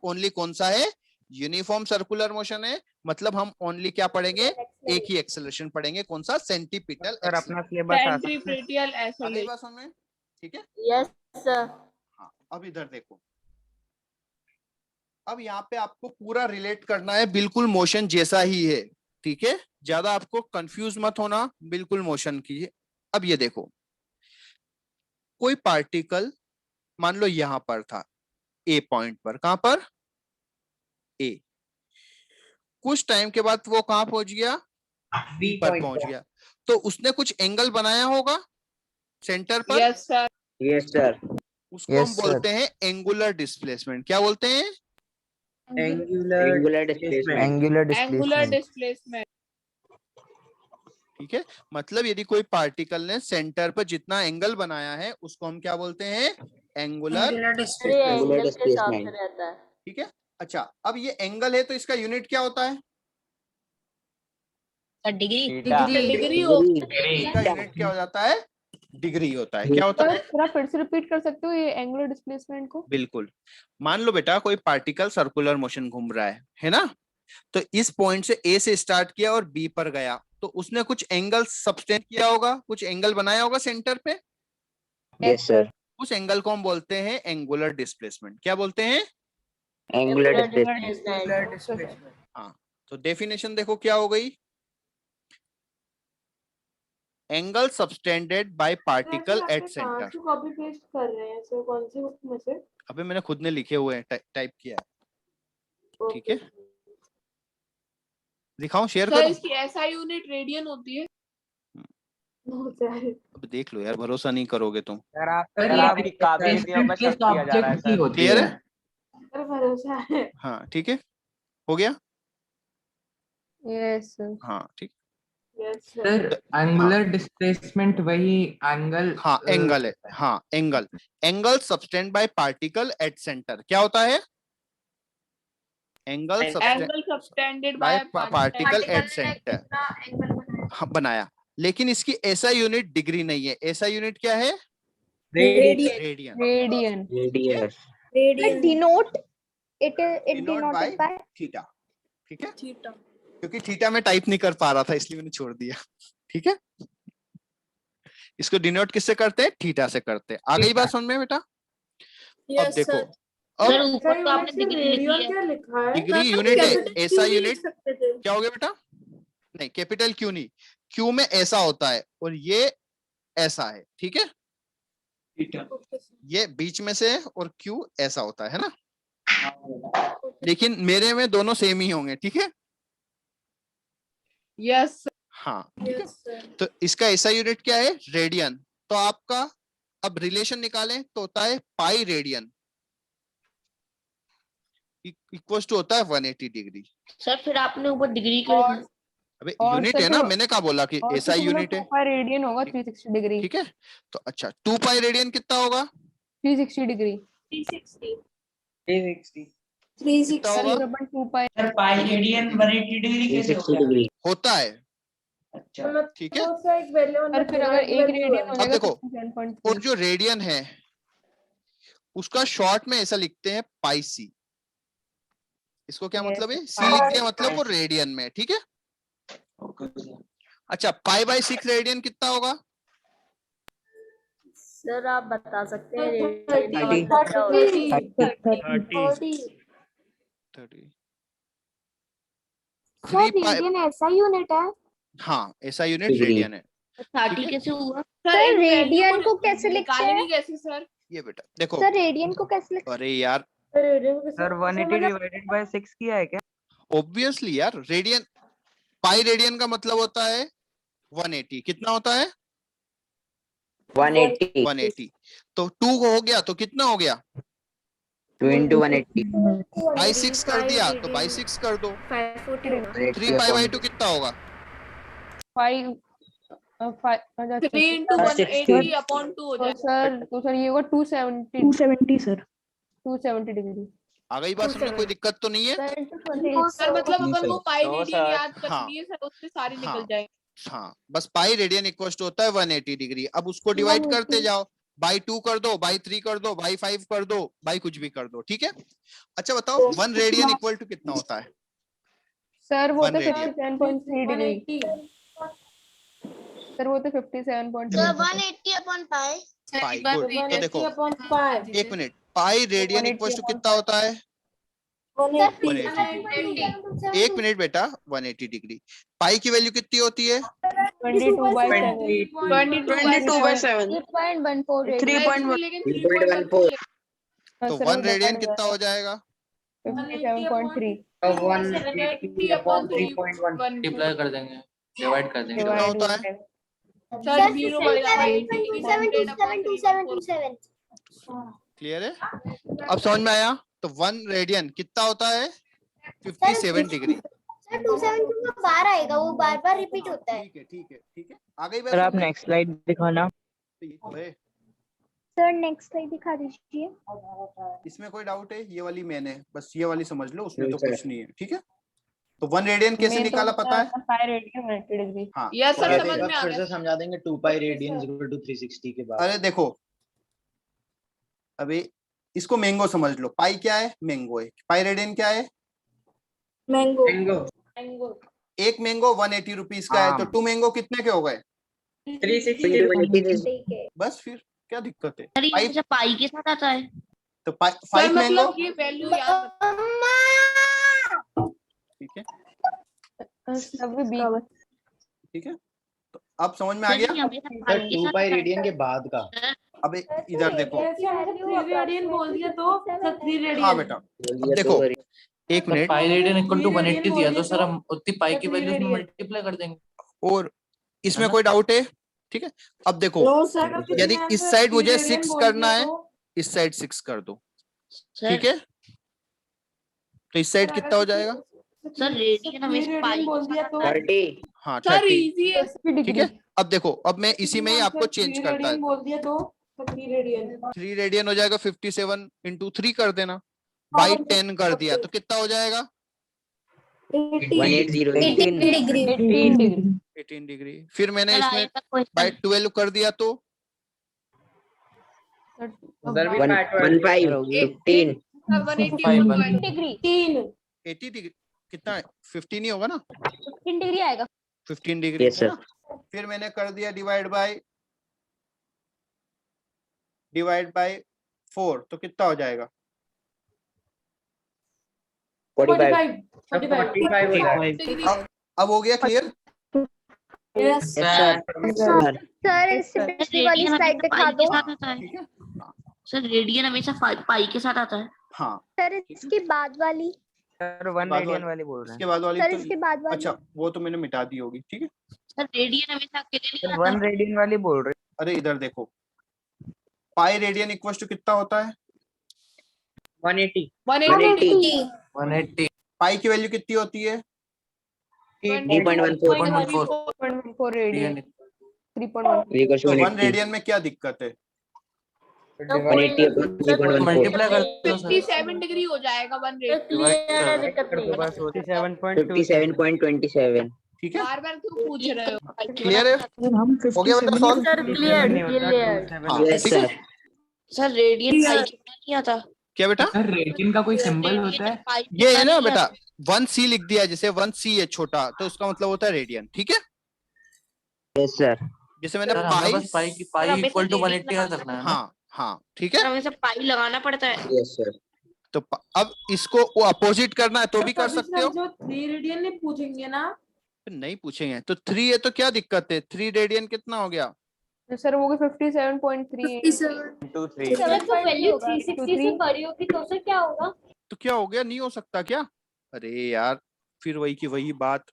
ओनली कौन सा है? यूनिफॉर्म सर्कुलर मोशन है, मतलब हम ओनली क्या पढ़ेंगे? एक ही एक्सेलरेशन पढ़ेंगे। कौन सा? सेंटीपिटल सर अपना सिलेबस सेंट्रीपिटल एक्सेलरेशन, ठीक है। Yes sir. हाँ, अब इधर देखो, अब यहाँ पे आपको पूरा रिलेट करना है, बिल्कुल मोशन जैसा ही है, ठीक है। ज्यादा आपको कंफ्यूज मत होना, बिल्कुल मोशन कीजिए। अब ये देखो, कोई पार्टिकल मान लो यहां पर था, ए पॉइंट पर। कहां पर? ए। कुछ टाइम के बाद वो कहां पहुंच गया? बी पर पहुंच गया। तो उसने कुछ एंगल बनाया होगा सेंटर पर। Yes sir. Yes sir. उसको हम बोलते हैं एंगुलर डिस्प्लेसमेंट। क्या बोलते हैं? Angular displacement. Angular displacement. ठीक है, मतलब यदि कोई पार्टिकल ने सेंटर पर जितना एंगल बनाया है उसको हम क्या बोलते हैं? एंगुलर डिस्प्लेसमेंट, ठीक है। अच्छा, अब ये एंगल है तो इसका यूनिट क्या होता है? डिग्री। डिग्री इसका यूनिट क्या हो जाता है? डिग्री होता है। क्या होता है? थोड़ा फिर से रिपीट कर सकते हो ये एंगुलर डिस्प्लेसमेंट को? बिल्कुल। मान लो बेटा कोई पार्टिकल सर्कुलर मोशन घूम रहा है ना। तो इस पॉइंट से ए से स्टार्ट किया और बी पर गया, तो उसने कुछ एंगल सबटेंड किया होगा, कुछ एंगल बनाया होगा सेंटर पे। Yes sir. उस एंगल को हम बोलते हैं एंगुलर डिस्प्लेसमेंट। क्या बोलते हैं? Angular displacement. हाँ, तो डेफिनेशन देखो क्या हो गई? Angle subtended by particle at centre. Copy paste कर रहे हैं सर, कौन सी बुक में से? अबे मैंने खुद ने लिखे हुए हैं, टाइप किया है, ठीक है। दिखाऊं, शेयर सर करूं? इसकी एसआई यूनिट रेडियन होती है। अब देख लो यार, भरोसा नहीं करोगे तुम। सर आप आपकी काबिलियतों का शक किया जा रहा है सर। क्लियर है? सर भरोसा है। हाँ ठीक है, हो गया। Yes sir. हाँ ठीक। यस सर एंगुलर डिस्प्लेसमेंट वही एंगल। हाँ एंगल है, हाँ angle. Angle subtend by particle at centre. क्या होता है? Angle subtended by particle at centre. हाँ बनाया, लेकिन इसकी ऐसा यूनिट डिग्री नहीं है। ऐसा यूनिट क्या है? Radian. Radian denote it denoted by theta, ठीक है। क्योंकि थीटा में टाइप नहीं कर पा रहा था इसलिए मैंने छोड़ दिया, ठीक है। इसको डिनोट किससे करते हैं? थीटा से करते हैं। आ गई बात समझ में बेटा? अब देखो, सर ऊपर तो आपने डिग्री लिखी है। क्या लिखा है? डिग्री यूनिट है, ऐसा यूनिट क्या हो गया बेटा? नहीं, कैपिटल क्यू नहीं, क्यू में ऐसा होता है और ये ऐसा है, ठीक है। ये बीच में से और क्यू ऐसा होता है ना। लेकिन मेरे में दोनों सेम ही होंगे, ठीक है। यस हाँ ठीक है। तो इसका ऐसा यूनिट क्या है? रेडियन। तो आपका अब रिलेशन निकालें तो होता है पाई रेडियन इक्वल्स टू होता है 180 डिग्री। सर फिर आपने ऊपर डिग्री क्यों लिखा? अबे और यूनिट सर है ना, फिर- मैंने कहा बोला कि ऐसा यूनिट है, 2 रेडियन होगा 360 डिग्री। ठीक है। तो अच्छा 2 पाई रेडियन कितना होगा? 360 डिग्री। 360 कितना होगा? 2 पाई। सर पाई रेडियन 180 डिग्री कैसे हो गया? होता है, अच्छा ठीक है। और फिर अगर 1 रेडियन हो अब जाएगा देखो, तो 7.3। और जो रेडियन है उसका शॉर्ट में ऐसा लिखते हैं पाई सी। इसको क्या Yes, मतलब है? सी लिख दिया, मतलब वो रेडियन में, ठीक है। अच्छा पाई बाय 6 रेडियन कितना होगा? सर आप बता सकते हैं 30। सर रेडियन ऐसा यूनिट है? हाँ ऐसा यूनिट रेडियन है। 30 कैसे हुआ? सर रेडियन को कैसे लिखते हैं? कैसे सर? ये बेटा देखो, सर रेडियन को कैसे लिखते अरे यार सर 180 डिवाइडेड बाय 6 किया है क्या? ऑब्वियसली यार, रेडियन पाई रेडियन का मतलब होता है 180। कितना होता है? 180। तो 2 हो गया तो कितना हो गया? 2 into 180 बाई 6 कर दिया तो बाई 6 कर दो। 3 पाई बाई 2 कितना होगा? 5 3 into 180 upon 2 हो जाएगा। सर ये होगा 270 सर 270 डिग्री। आ गई बात समझ? कोई दिक्कत तो नहीं है? सर मतलब अपन को पाई तो रेडियन सर, याद हाँ। करनी है सर, उससे सारी हाँ। निकल जाएंगे। हाँ, बस पाई रेडियन इक्वल टू होता है 180 डिग्री। अब उसको डिवाइड करते जाओ, बाई 2 कर दो, बाई 3 कर दो, बाई 5 कर दो, बाई कुछ भी कर दो, ठीक है। अच्छा बताओ 1 रेडियन इक्वल टू कितना होता है? सर वो तो 1 रेडियन 57.3 डिग्री। सर वो तो 57.3 sir 180 upon pi। Pi, good. तो देखो एक minute, pi radian equal to कितना होता है? 180 डिग्री। एक मिनट बेटा, 180 डिग्री। पाई की वैल्यू कितनी होती है? 22/7 22/7 3.14 लेकिन 3.14 तो 1 रेडियन कितना हो जाएगा? 57.3 180 upon 3.1 मल्टीप्लाई कर देंगे, डिवाइड कर देंगे। कितना होता है? सर 0 बढ़ जाएगा। 27 क्लियर है? अब समझ में आया? तो 1 रेडियन कितना होता है? 57 डिग्री। सर 272 का बार आएगा, वो बार बार रिपीट होता है। ठीक है ठीक है ठीक है, आ गई सर आप बात? नेक्स्ट स्लाइड दिखाना। सर नेक्स्ट स्लाइड दिखा दीजिए। इसमें कोई डाउट है? ये वाली मैंने बस ये वाली समझ लो, उसमें तो कुछ नहीं है, ठीक है। तो 1 रेडियन कैसे निकाला पता है? Pi radian 180 degree. हाँ, यस सर समझ में आ फिर गया। से समझा देंगे 2 पाई रेडियन इक्वल टू 360 के बाद। अरे देखो अभी इसको मैंगो समझ लो। पाई क्या है? मैंगो है। पाई रेडियन क्या है? मैंगो। एक मैंगो 180 रुपीज का है, तो 2 मैंगो कितने के हो गए? 360 बस फिर क्या दिक्कत है? सर ये पाई हमेशा पाई के साथ आता है। तो सर 5 मैंगो, मतलब ये वैल्यू याद ठीक है सब ठीक है। तो अब समझ में आ सर ये गया? हमेशा सर पाई के 2 साथ पाई आता है। रेडियन के बाद का। अब इधर देखो। रेडियन बोल दिया तो सर 3 रेडियन। हाँ बेटा, अब देखो एक minute, pi radian equal to 180 दिया तो सर तो हम उतनी पाई की वैल्यू रेडियन। मल्टीप्लाई कर देंगे। और इसमें है ना? कोई डाउट है? ठीक है। अब देखो यदि इस साइड मुझे 6 करना है, इस साइड 6 कर दो, ठीक सर है। तो इस साइड कितना हो जाएगा? सर रेडियन हमेशा पाई के साथ आता है। 30 हाँ सर 30, इजी है। ठीक है। अब देखो, अब मैं इसी में ही आपको चेंज करता है। बोल दिया तो 3 रेडियन। 3 रेडियन हो जाएगा, 57 into 3 कर देना, बाई 10 कर दिया तो कितना हो जाएगा? 180 डिग्री 18 डिग्री। फिर मैंने सर इसमें आया था क्वेश्चन। बाई 12 कर दिया तो 15 सर 180 5 डिग्री 80 डिग्री कितना है? 15 ही होगा ना? 15 डिग्री आएगा। 15 डिग्री Yes, है ना? फिर मैंने कर दिया डिवाइड बाय 4, तो कितना हो जाएगा? 45 डिग्री। अब हो गया क्लियर? यस सर इस वाली रेडियन स्लाइड हमेशा दिखा पाई के दो। साथ आता है। ठीक है। सर रेडियन हमेशा पाई के साथ आता है। हाँ, सर इसके बाद वाली। सर 1 बाद रेडियन वाली- वाली बोल रहे इसके हैं। बाद वाली सर तो इसके बाद वाली। अच्छा, वो तो मैंने मिटा दी होगी, ठीक है। सर रेडियन हमेशा अकेले नहीं सर आता 1 रेडियन वाली बोल रहे अरे इधर देखो, पाई रेडियन इक्वल टू कितना होता है? 180 180 पाई की वैल्यू कितनी होती है? 3.14 4 रेडियन 3.1 तो 1 रेडियन में क्या दिक्कत है? 180 मल्टीप्लाई कर दो सर, 57 डिग्री हो जाएगा 1 रेडियन। डिवाइड कर दो। बस 57.27 ठीक है, बार बार क्यों पूछ रहे हो? क्लियर है? हो गया बेटा सॉल्व? यस ठीक है। सर। सर रेडियन पाई के साथ नहीं आता। क्या बेटा? सर रेडियन का कोई सिंबल होता है? पाई के ये है साथ ना नहीं बेटा, आता। 1c लिख दिया, जैसे 1c है छोटा, तो उसका मतलब होता है रेडियन, ठीक है। Yes sir. जैसे मैंने सर हमें पाई, बस पाई सर, हमें इक्वल टू तो 180 याद रखना है ना? हाँ हाँ ठीक है। सर हमेशा पाई लगाना पड़ता है। Yes sir. तो अब इसको वो अपोजिट करना है तो भी कर सकते हो। जो 3 रेडियन नहीं पूछेंगे ना। नहीं पूछेंगे तो 3 है तो क्या दिक्कत है? 3 रेडियन कितना हो गया? सर वो 57.3 2 3 सर तो वैल्यू 360 से बड़ी होगी तो सर क्या होगा? तो क्या हो गया? नहीं हो सकता क्या? अरे यार, फिर वही की वही बात,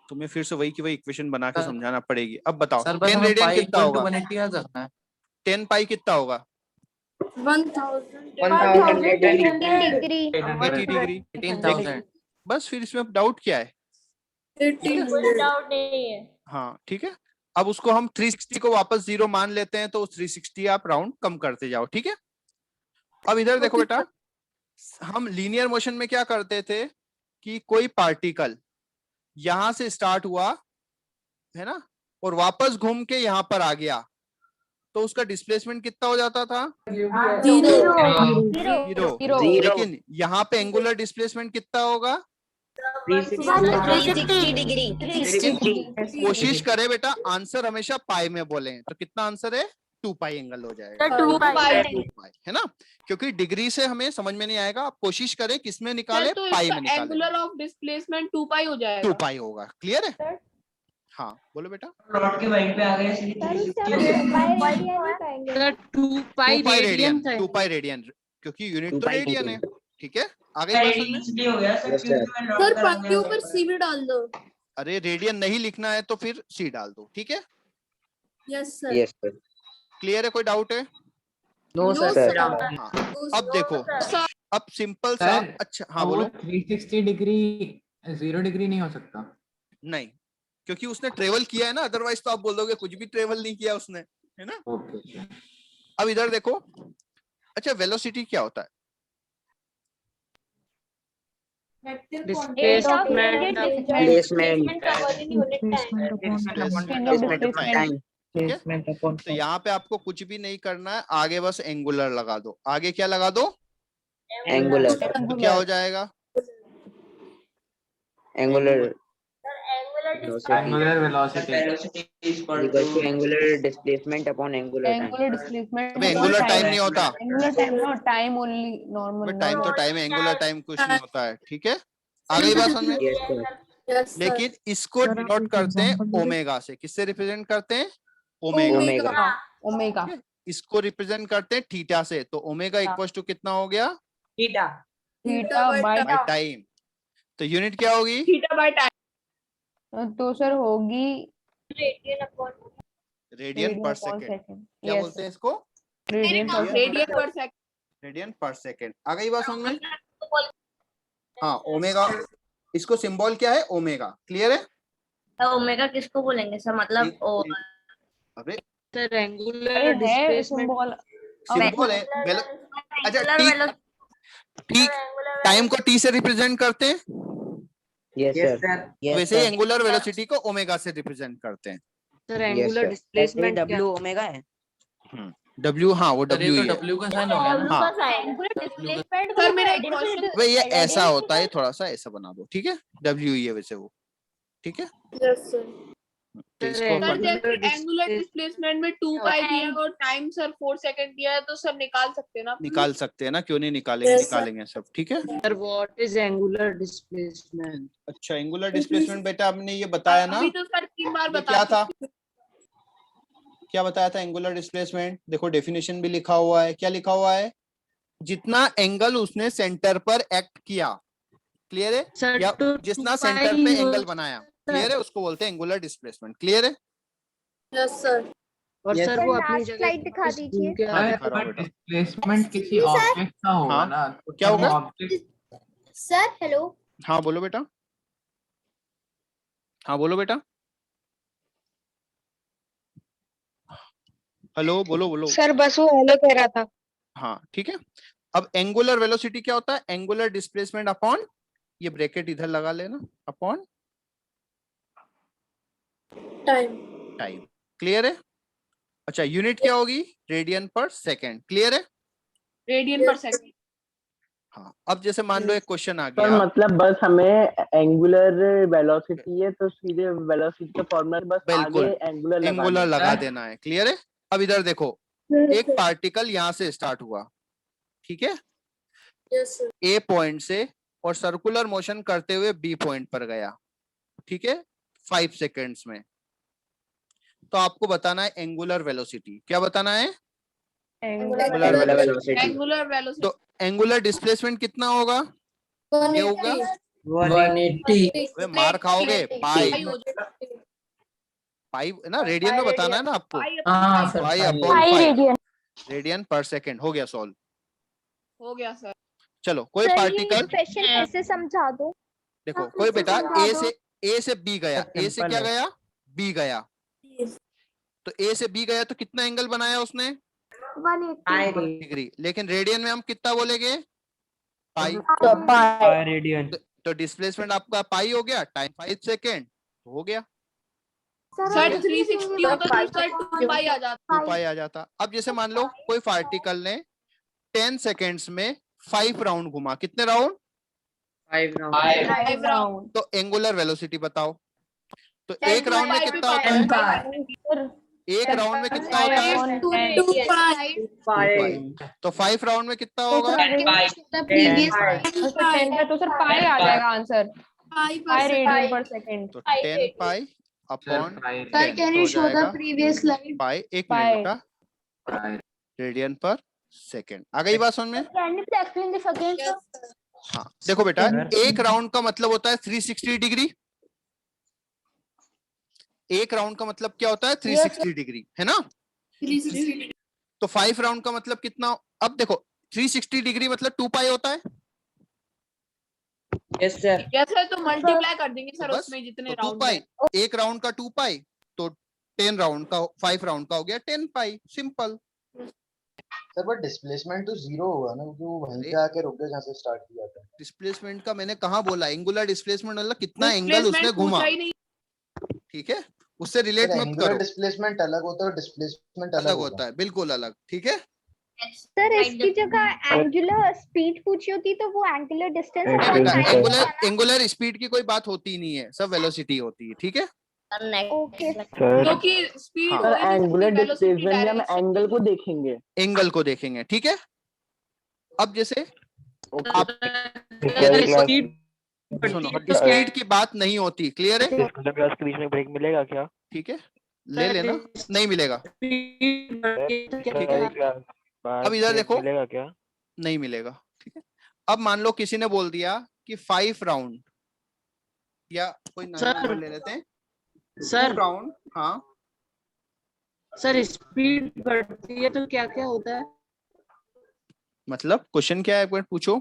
तुम्हें फिर से वही की वही इक्वेशन बना के सर- समझाना पड़ेगी। अब बताओ सर बस 10 हमें रेडियन पाई कितना इक्वल टू होगा? 180 याद रखना है। 10 पाई कितना होगा? Degree 80 degree. 18,000 बस फिर इसमें डाउट क्या है? डाउट नहीं है। हाँ ठीक है। अब उसको हम 360 को वापस 0 मान लेते हैं, तो 360 आप राउंड कम करते जाओ। ठीक है। अब इधर देखो बेटा, हम लीनियर मोशन में क्या करते थे कि कोई पार्टिकल यहां से स्टार्ट हुआ है ना, और वापस घूम के यहां पर आ गया, तो उसका डिस्प्लेसमेंट कितना हो जाता था? जीरो। लेकिन यहाँ पे एंगुलर डिस्प्लेसमेंट कितना होगा? 360 डिग्री। कोशिश करें बेटा आंसर हमेशा पाई में बोले, तो कितना आंसर है? 2 पाई एंगल हो जाएगा। 2 पाई 2 पाई है ना, क्योंकि डिग्री से हमें समझ में नहीं आएगा। आप कोशिश करें किस में निकाले, तो पाई में निकाले। एंगुलर ऑफ डिस्प्लेसमेंट 2 पाई हो जाएगा। 2 पाई होगा। क्लियर है? हाँ बोलो बेटा। प्लॉट के वहीं पे आ गए इसलिए 360 2 पाई 2 pi radian radian, 2 pi radian, क्योंकि यूनिट 2 तो पाई रेडियन है। ठीक है, आगे रेडियन इसलिए हो गया सर Yes, क्योंकि sir. मैं नोट करूंगा ऊपर सी भी डाल दो। अरे रेडियन नहीं लिखना है तो फिर सी डाल दो। ठीक है, यस Yes, sir. क्लियर है? कोई डाउट है? No, sir. हाँ, अब देखो, अब सिंपल सा। सर, अच्छा हाँ बोलो। 360 डिग्री 0 डिग्री नहीं हो सकता। नहीं, क्योंकि उसने ट्रेवल किया है ना, अदरवाइज तो आप बोल दोगे कुछ भी ट्रेवल नहीं किया उसने, है ना। ओके। अब इधर देखो, अच्छा वेलोसिटी क्या होता है? तो यहाँ पे आपको कुछ भी नहीं करना है, आगे बस एंगुलर लगा दो। आगे क्या लगा दो? Angular. तो क्या हो जाएगा? Angular angular velocity velocity is equal equals to to angular displacement upon angular time. Angular displacement अबे एंगुलर टाइम नहीं होता। Angular time no time only normal time तो टाइम है, एंगुलर टाइम कुछ नहीं होता है। ठीक है, आगे बात समझ में। Yes, sir. लेकिन इसको डिनोट करते हैं ओमेगा से। किससे रिप्रेजेंट करते हैं? ओमेगा। Omega. ओमेगा। इसको रिप्रेजेंट करते हैं थीटा से, तो ओमेगा इक्वल टू कितना हो गया? Theta theta by by time. तो यूनिट क्या होगी? Theta by time. तो सर होगी रेडियन पर सेकेंड। क्या बोलते हैं इसको? Radian radian per second. Radian per second. आ गई बात समझ में? हाँ ओमेगा, इसको सिंबल क्या है? ओमेगा। क्लियर है? ओमेगा किसको बोलेंगे सर? मतलब अबे सर एंगुलर है डिस्प्लेसमेंट सिंबल सिंबल है। अच्छा टी टाइम को टी से रिप्रेजेंट करते हैं, Yes, sir. Yes, वैसे ही sir. एंगुलर वेलोसिटी को ओमेगा से रिप्रेजेंट करते हैं। Sir Yes, angular sir. Displacement W omega है. W, हाँ वो W ही है। W का साइन हो गया ना. हाँ सर मेरा एक क्वेश्चन। भाई ये ऐसा होता है, थोड़ा सा ऐसा बना दो। ठीक है, W ही है वैसे वो। ठीक है, यस सर। तो सर इसको जैसे एंगुलर डिस्प्लेसमेंट में 2 पाई दिया और टाइम सर 4 सेकंड दिया है, तो सर निकाल सकते हैं ना? निकाल सकते हैं ना, क्यों नहीं निकालेंगे? Yes, sir. निकालेंगे सब। ठीक है। Sir what is angular displacement? अच्छा एंगुलर डिस्प्लेसमेंट बेटा आपने ये बताया ना, अभी तो सर 3 बार ये बता क्या था? क्या बताया था एंगुलर डिस्प्लेसमेंट? देखो डेफिनेशन भी लिखा हुआ है। क्या लिखा हुआ है? जितना एंगल उसने सेंटर पर एक्ट किया। क्लियर है? सर या तो जितना सेंटर पे एंगल बनाया, क्लियर है, उसको बोलते हैं एंगुलर डिस्प्लेसमेंट। क्लियर है? Yes sir. और Yes, सर वो अपनी जगह स्लाइड दिखा दीजिए। हाँ, दिखा रहा हूँ बेटा। डिस्प्लेसमेंट किसी ऑब्जेक्ट का होगा हाँ, ना, तो क्या होगा? Object sir hello. हाँ बोलो बेटा। हाँ बोलो बेटा। हेलो बोलो बोलो। सर बस वो हेलो कह रहा था। हाँ ठीक है। अब एंगुलर वेलोसिटी क्या होता है? एंगुलर डिस्प्लेसमेंट अपॉन, ये ब्रैकेट इधर लगा लेना, अपॉन टाइम। क्लियर है? अच्छा यूनिट क्या होगी? Radian per second. क्लियर है? Radian per second. हाँ अब जैसे मान लो एक क्वेश्चन आ सर गया। मतलब बस हमें एंगुलर वेलोसिटी है तो सीधे वेलोसिटी का फॉर्मूला बस बिल्कुल, आगे एंगुलर एंगुलर लगा देना है। क्लियर है? अब इधर देखो, एक पार्टिकल यहां से स्टार्ट हुआ, ठीक है, ए पॉइंट से, और सर्कुलर मोशन करते हुए बी पॉइंट पर गया, ठीक है, 5 सेकेंड्स में। तो आपको बताना है एंगुलर वेलोसिटी। क्या बताना है? Angular velocity. Angular velocity. तो एंगुलर डिस्प्लेसमेंट कितना होगा? ये होगा 180। मार खाओगे पाई। पाई ना, रेडियन में बताना है ना आपको। Pi upon 5। Radian per second. हो गया सॉल्व। हो गया सर। चलो कोई पार्टिकल, क्वेश्चन ऐसे समझा दो। देखो कोई बेटा ए से बी गया, ए से क्या गया, बी गया, तो ए से बी गया तो कितना एंगल बनाया उसने, 180 डिग्री। लेकिन रेडियन में हम कितना बोलेंगे, पाई। रेडियन। तो डिस्प्लेसमेंट आपका पाई हो गया, टाइम 5 सेकेंड हो गया। सर 360 होता तो सर 2 पाई आ जाता। 2 पाई आ जाता। अब जैसे मान लो कोई पार्टिकल ने 10 सेकेंड्स में 5 राउंड घुमा, कितने राउंड, 5 राउंड। तो एंगुलर वेलोसिटी बताओ। तो एक राउंड में कितना होता है, एक राउंड में कितना होता है, 2 पाई। तो 5 राउंड में कितना होगा, तो सर पाई आ जाएगा answer, pi radian per second. तो 10 pi upon sir can you show the previous slide? Pi, एक पाई। मिनट बेटा, रेडियन पर सेकेंड। आ गई बात समझ में? Can you please explain this again sir? हाँ देखो बेटा, एक राउंड का मतलब होता है 360 डिग्री। एक राउंड का मतलब क्या होता है, 360 डिग्री, है ना। 360 तो 5 राउंड का मतलब कितना, अब देखो 360 डिग्री मतलब 2 पाई होता है। Yes sir. यस सर, तो मल्टीप्लाई कर देंगे सर बस, उसमें जितने तो 2 राउंड पाई, है। एक राउंड का 2 पाई, तो 10 राउंड का, 5 राउंड का हो गया 10 पाई, सिंपल। सर बट डिस्प्लेसमेंट तो जीरो होगा ना, क्योंकि वो वहीं पे आके रुक गया जहाँ से स्टार्ट किया था। डिस्प्लेसमेंट का मैंने कहा बोला, एंगुलर डिस्प्लेसमेंट मतलब कितना एंगल Displacement उसने घुमा, पूछा ही नहीं। ठीक है, उससे रिलेट मत एंगुलर करो, डिस्प्लेसमेंट अलग होता है और डिस्प्लेसमेंट अलग अलग होता है, बिल्कुल अलग, ठीक है। सर इसकी जगह एंगुलर स्पीड पूछी होती तो वो एंगुलर डिस्टेंस नहीं बेटा, एंगुलर स्पीड की कोई बात होती ही नहीं है, सब वेलोसिटी होती है, ठीक है। ओके क्योंकि स्पीड हाँ। सर एंगुलर डिस्प्लेसमेंट में हम एंगल को देखेंगे। एंगल को देखेंगे, ठीक है। अब जैसे आप सुनो, स्पीड की बात नहीं होती, क्लियर है, क्लास के बीच में ब्रेक मिलेगा क्या? ठीक है, ले लेना, नहीं मिलेगा, ठीक है। अब इधर देखो, मिलेगा क्या? नहीं मिलेगा, ठीक है। अब मान लो किसी ने बोल दिया कि 5 राउंड, या कोई नंबर ले लेते हैं, 2 राउंड, हाँ सर स्पीड बढ़ती है तो क्या क्या होता है? मतलब क्वेश्चन क्या है, एक मिनट पूछो।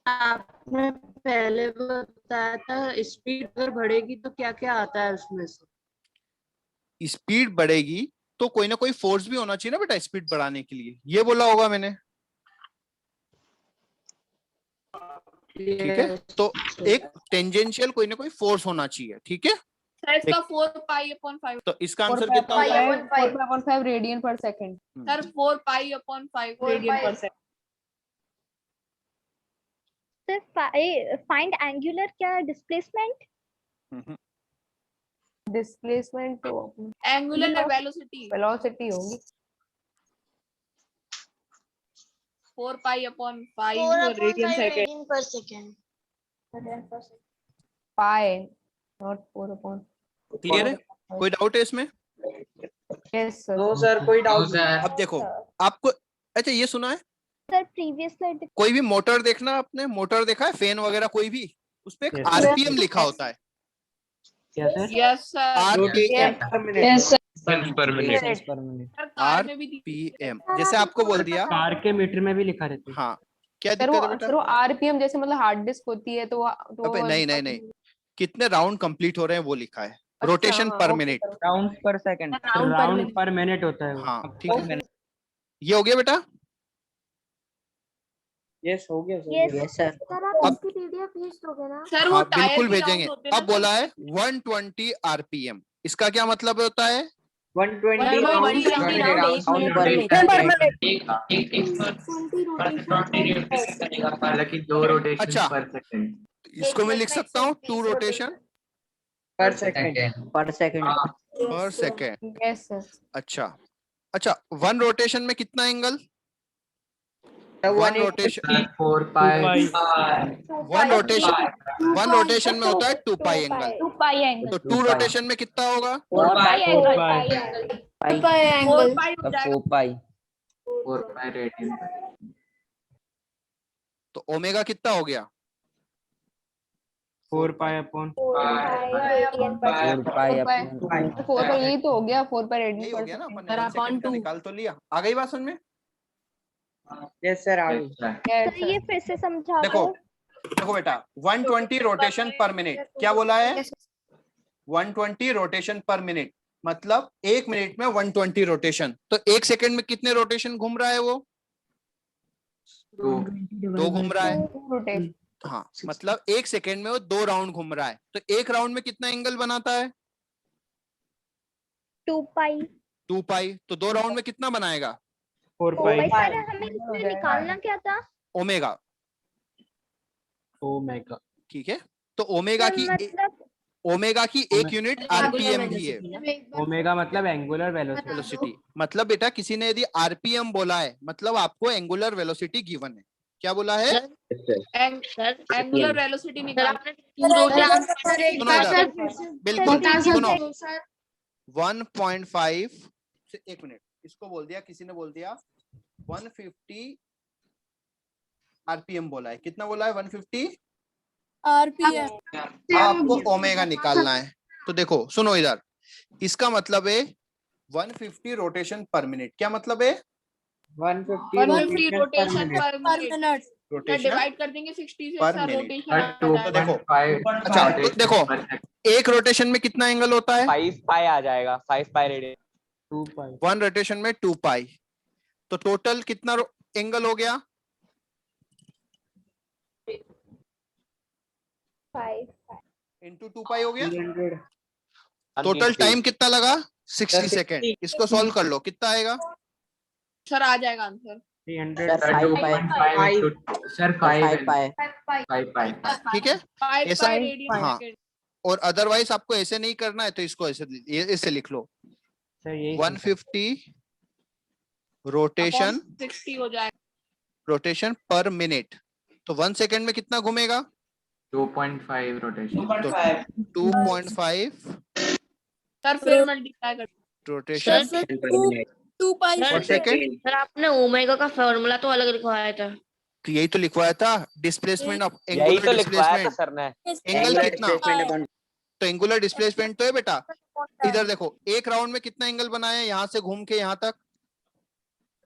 आपने पहले बताया था स्पीड अगर बढ़ेगी तो क्या क्या आता है उसमें से? स्पीड बढ़ेगी तो कोई ना कोई फोर्स भी होना चाहिए ना बेटा, स्पीड बढ़ाने के लिए, ये बोला होगा मैंने, ठीक है। तो एक टेंजेंशियल कोई ना कोई फोर्स होना चाहिए, ठीक है। सर इसका 4 पाई अपॉन 5। तो इसका आंसर कितना हो गया, 4/5 radian per second. Sir 4 pi upon 5 radian per second. Sir find angular क्या डिस्प्लेसमेंट? डिस्प्लेसमेंट तो एंगुलर वेलोसिटी वेलोसिटी होगी, 4 पाई अपॉन 5 रेडियन सेकंड पर सेकंड। Pi not 4/। क्लियर है, कोई डाउट है इसमें? Yes sir. नो सर कोई डाउट नहीं। अब देखो आपको, अच्छा ये सुना है, सर प्रीवियस स्लाइड कोई भी मोटर देखना, आपने मोटर देखा है, फैन वगैरह कोई भी, उस पे Yes, आरपीएम लिखा होता है, क्या सर? Yes sir. आरपीएम, पर मिनट। सर कार में भी दी। आरपीएम, जैसे आपको बोल दिया, कार के मीटर में भी लिखा रहता है। हाँ क्या सर दिक्कत है बेटा? वो आरपीएम जैसे मतलब हार्ड डिस्क होती है तो अबे नहीं, कितने राउंड कंप्लीट हो रहे हैं वो लिखा है, रोटेशन पर मिनट, राउंड पर सेकंड। राउंड पर मिनट होता है वो। हाँ ठीक है। ये हो गया बेटा? यस हो गया यस सर। सर आप अब- इसकी पीडीएफ भेज दोगे ना? सर वो हाँ टायर बिल्कुल की भेजेंगे। राउंड होते हैं अब ना बोला है 120 आरपीएम, इसका क्या मतलब होता है, 120 120 हालांकि 2 रोटेशन अच्छा। पर सेकंड। इसको मैं लिख सकता हूँ 2 रोटेशन पर सेकंड। पर सेकंड। पर सेकेंड। Yes sir. अच्छा 1 रोटेशन में कितना एंगल, 1 रोटेशन, 4 पाई। 1 रोटेशन में होता है 2 पाई एंगल, 2 पाई एंगल। तो 2 रोटेशन में कितना होगा, 4 पाई एंगल। 4 पाई हो जाएगा। 4 पाई। 4 पाई रेडियन। तो ओमेगा कितना हो गया, 4 पाई अपॉन 4 पर यही तो हो गया, 4 पर यही हो गया ना, अपन ने 1 सेकंड का निकाल तो लिया। आ गई बात समझ में? यस सर आ गई। तो ये फिर से समझा देखो दो। देखो बेटा, 120 रोटेशन पर मिनट, क्या बोला है? 120 रोटेशन पर मिनट, मतलब 1 मिनट में 120 रोटेशन। तो 1 सेकंड में कितने रोटेशन घूम रहा है वो? 2 घूम रहा है। रोटेशन। हाँ, मतलब 1 सेकंड में वो 2 राउंड घूम रहा है। तो 1 राउंड में कितना एंगल बनाता है? 2 पाई। 2 पाई। तो 2 राउंड में कितना बनाएगा? 4 पाई सर हमें इसमें निकालना क्या था? ओमेगा। ओमेगा। ठीक है, तो ओमेगा की ओमेगा की एक यूनिट आरपीएम भी है। ओमेगा मतलब एंगुलर वेलोसिटी। वेलोसिटी मतलब बेटा किसी ने यदि आरपीएम बोला है, मतलब आपको एंगुलर वेलोसिटी गिवन है। क्या बोला है? एंगुलर वेलोसिटी निकाल। सुनो इधर, बिल्कुल सुनो। 1.5 से 1 मिनट, इसको बोल दिया किसी ने, बोल दिया 150 आरपीएम बोला है। कितना बोला है? 150 आरपीएम। आपको ओमेगा निकालना है। तो देखो सुनो इधर, इसका मतलब है 150 रोटेशन पर मिनट। क्या मतलब है? 150 रोटेशन पर मिनट। रोटेशन डिवाइड कर देंगे 60 से पर सर, मिनट। रोटेशन तो देखो, अच्छा तो देखो, एक रोटेशन में कितना एंगल होता है? 5 पाई आ जाएगा, 5 पाई रेडियन। 2 पाई। 1 रोटेशन में 2 पाई। तो टोटल कितना एंगल हो गया? 5 इंटू 2 पाई हो गया। टोटल टाइम कितना लगा? 60 सेकेंड। इसको सॉल्व कर लो, कितना आएगा? सर आ जाएगा आंसर। 300 सर 5 पाई। ठीक है, 5 ऐसा पाई रेडियन हाँ। सेकंड। और अदरवाइज आपको ऐसे नहीं करना है तो इसको ऐसे लिख लो, सर यही 150 रोटेशन 60 हो जाएगा। रोटेशन पर मिनट। तो 1 सेकेंड में कितना घूमेगा? 2.5 रोटेशन। 2.5 सर फिर मल्टीप्लाई कर। रोटेशन टू पाई पर सेकेंड। सर आपने ओमेगा का फॉर्मूला तो अलग लिखवाया था। तो यही तो लिखवाया था, डिस्प्लेसमेंट ऑफ यही एंगुलर तो लिखवाया था डिस्प्लेसमेंट। सर ने। एंगल कितना? तो एंगुलर डिस्प्लेसमेंट तो है बेटा। इधर देखो, एक राउंड में कितना एंगल बनाया? यहाँ से घूम के यहाँ तक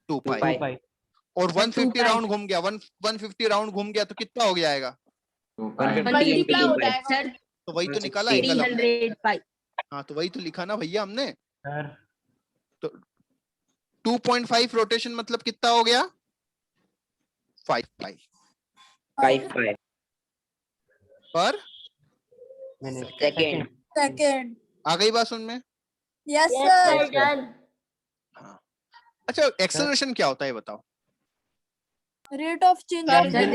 2 पाई। और 150 राउंड घूम गया, 150 राउंड घूम गया तो कितना हो जाएगा? मल्टीप्लाई हो जाएगा सर। तो वही तो निकाला एंगल हमने। 300 पाई। हाँ, तो वही तो लिखा ना भैया हमने। सर तो 2.5 रोटेशन मतलब कितना हो गया? 5 पाई 5 पाई पर सेकंड। सेकंड। आ गई बात सुन में? Yes sir. हाँ। अच्छा, एक्सेलरेशन क्या होता है बताओ? Rate of change. क्या होता है?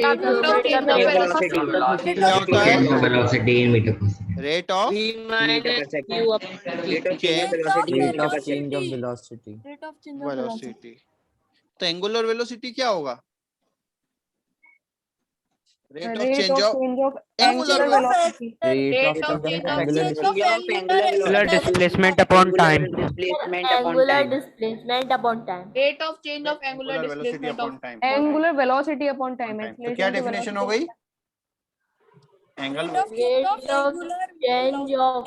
Rate of velocity. तो एंगुलर वेलोसिटी क्या होगा? Rate of change of angular velocity. Angular displacement upon time. Angular displacement upon time. Rate of change of angular velocity displacement upon of time. Angular velocity upon time. तो क्या definition हो गई? Angle. Rate of change of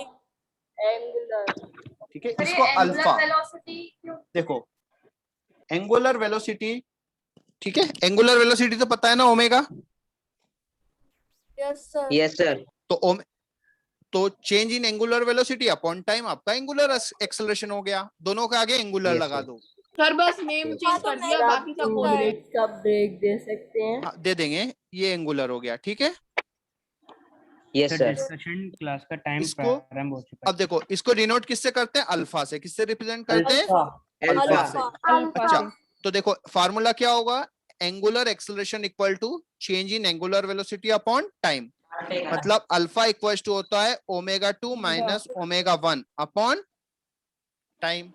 angular. ठीक है, इसको alpha देखो, angular velocity. ठीक है, एंगुलर वेलोसिटी तो पता है ना, ओमेगा। Yes sir. तो change in angular velocity upon time आपका एंगुलर एक्सेलरेशन हो गया। दोनों के आगे एंगुलर लगा दो। सर बस नेम चेंज कर दिया, बाकी सब हो गया। का ब्रेक दे सकते हैं। हाँ, दे देंगे। ये एंगुलर हो गया। ठीक है, यस सर। डिस्कशन क्लास का टाइम इसको प्रारंभ हो चुका है। अब देखो, इसको डिनोट किससे करते हैं? अल्फा से। किससे रिप्रेजेंट करते हैं? अल्फा से। अच्छा, तो देखो फार्मूला क्या होगा? Angular acceleration equal to change in angular velocity upon time. मतलब अल्फा इक्वल टू होता है omega 2 minus omega 1 upon time.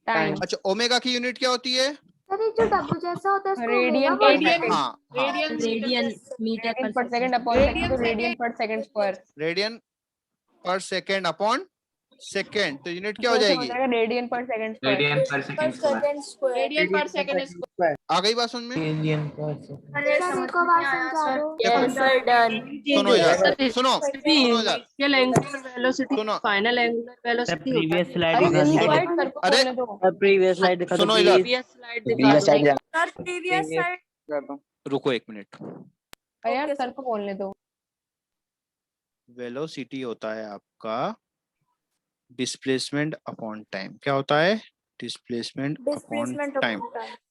अच्छा, ओमेगा की यूनिट क्या होती है? सर ये जो डब्ल्यू जैसा होता है इसको रेडियन ओमेगा बोलते रेडियन हैं। हाँ, रेडियन मीटर पर सेकंड अपॉन सेकंड, तो रेडियन पर सेकंड पर। Radian per second upon second, तो यूनिट क्या हो जाएगी? Radian per second square. Radian per second square. आ गई बात समझ में? Yes, sir, done. सुनो इधर, सुनो इधर, इनिशियल एंगुलर वेलोसिटी सुनो। Final angular sir velocity previous slide अरे दिखा दीजिए। slide सर को अरे बोलने दो। प्रीवियस स्लाइड दिखा दो सुनो इधर, प्रीवियस स्लाइड प्रीवियस दिखा साइड दो। रुको एक मिनट। अरे यार सर को बोलने दो। वेलोसिटी होता है आपका डिस्प्लेसमेंट अपॉन टाइम। क्या होता है? Displacement upon time.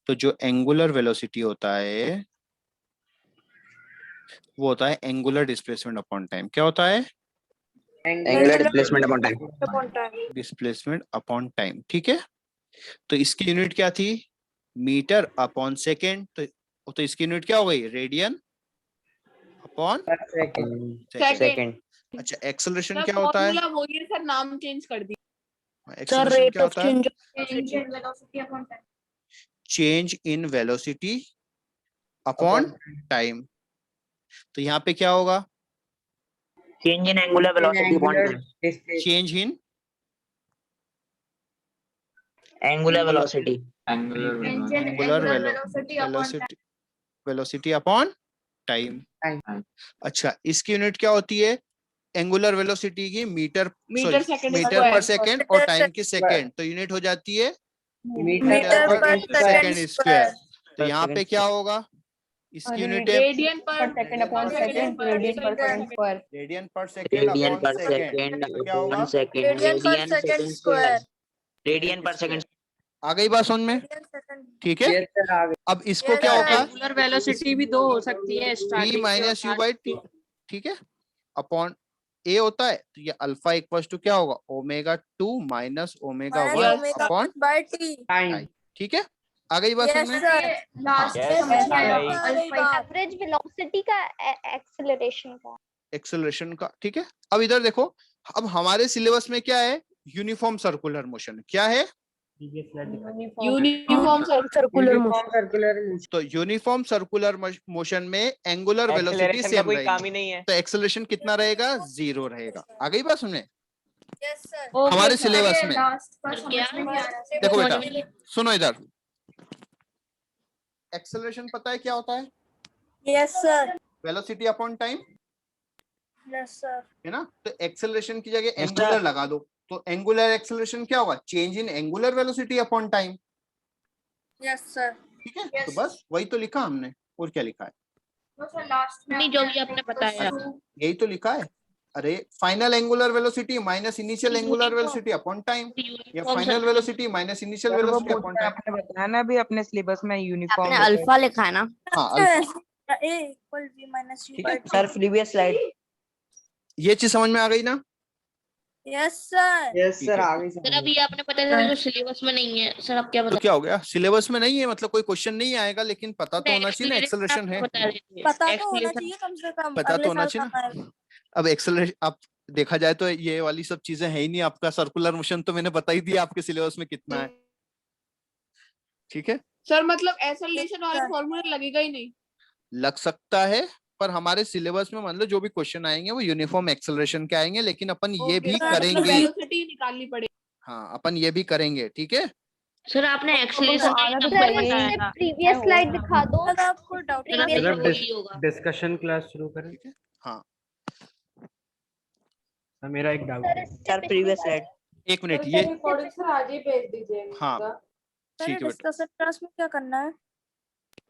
तो जो एंगुलर वेलोसिटी होता है वो होता है एंगुलर डिस्प्लेसमेंट अपॉन टाइम। क्या होता है? Angular displacement upon time. Displacement upon time, ठीक है। तो इसकी यूनिट क्या थी? Metre upon second. तो इसकी यूनिट क्या हो गई? Radian upon second. अच्छा, एक्सेलरेशन सर क्या होता है? फॉर्मूला वही है सर, नाम चेंज कर दिया। एक्सेलरेशन क्या होता है? Change in velocity upon time. तो यहाँ पे क्या होगा? Change in angular velocity upon time. Change in angular velocity. Angular velocity upon time. अच्छा, इसकी यूनिट क्या होती है? एंगुलर वेलोसिटी की मीटर मीटर सेकंड मीटर पर सेकंड और टाइम की सेकंड, तो यूनिट हो जाती है मीटर पर सेकंड स्क्वायर। तो यहाँ पे क्या होगा? इसकी यूनिट है radian per second upon second, radian per second square. Radian per second radian पर अपॉन सेकंड। सेकंड क्या होगा? Upon second. Radian per second square. Radian per second. आ गई बात समझ में? ठीक है। अब इसको क्या होगा? एंगुलर वेलोसिटी भी दो हो सकती है, v starting minus you by T, ठीक है, अपॉन ए होता है। तो ये अल्फा इक्वल टू क्या होगा? Omega 2 minus omega 1 upon time. ठीक है, आ गई बात समझ में? एवरेज वेलोसिटी का एक्सेलरेशन का। एक्सेलरेशन का, ठीक है। अब इधर देखो, अब हमारे सिलेबस में क्या है? Uniform circular motion. क्या है? Uniform circular motion. तो यूनिफॉर्म सर्कुलर मोशन में एंगुलर वेलोसिटी सेम कोई काम रहेगी, ही नहीं है। तो एक्सेलरेशन कितना रहेगा? 0 रहेगा। आ गई बात समझ में? Okay, हमारे sir. सिलेबस में देखो बेटा, सुनो इधर, एक्सेलरेशन पता है क्या होता है? Yes sir. Velocity upon time, yes sir. है ना? तो एक्सेलरेशन की जगह एंगुलर लगा दो, तो एंगुलर एक्सेलरेशन क्या होगा? Change in angular velocity upon time. Yes sir. ठीक है, तो बस वही तो लिखा हमने, और क्या लिखा है? नहीं, जो भी आपने बताया। यही तो लिखा है। अरे, final angular velocity minus initial angular velocity upon time, या final velocity minus initial velocity upon time. आपने बताया ना अभी अपने सिलेबस में यूनिफॉर्म आपने अल्फा लिखा है ना? हाँ, अल्फा। ए इक्वल v माइनस u ठीक है सर प्रीवियस स्लाइड। ये चीज समझ में आ गई ना? Yes sir. यस सर, आ गई सर अब ये आपने बताया था, सिलेबस में नहीं है सर, आप क्या तो बता क्या हो गया? सिलेबस में नहीं है मतलब कोई क्वेश्चन नहीं आएगा, लेकिन पता तो होना चाहिए ना एक्सेलरेशन है। पता तो होना चाहिए कम से कम। पता तो अगले होना साल चाहिए कहाँ है? ना। अब एक्सेलरेशन आप देखा जाए तो ये वाली सब चीजें है ही नहीं। आपका सर्कुलर मोशन तो मैंने बता ही दिया आपके सिलेबस में कितना है। ठीक है सर, मतलब एक्सेलरेशन वाला फॉर्मूला लगेगा ही नहीं। लग सकता है, पर हमारे सिलेबस में मतलब जो भी क्वेश्चन आएंगे वो यूनिफॉर्म एक्सेलरेशन के आएंगे, लेकिन अपन ये भी करेंगे। वेलोसिटी निकालनी पड़ेगी। हाँ, अपन ये भी करेंगे। ठीक है, सर आपने एक्सेलरेशन प्रीवियस स्लाइड दिखा दो। आपको डाउट डिस्कशन क्लास शुरू करें। ठीक है। हाँ सर मेरा एक डाउट है। Sir previous slide. एक मिनट, ये रिकॉर्डिंग सर आज ही भेज दीजिएगा। हाँ ठीक है बेटा। डिस्कशन क्लास में क्या करना है?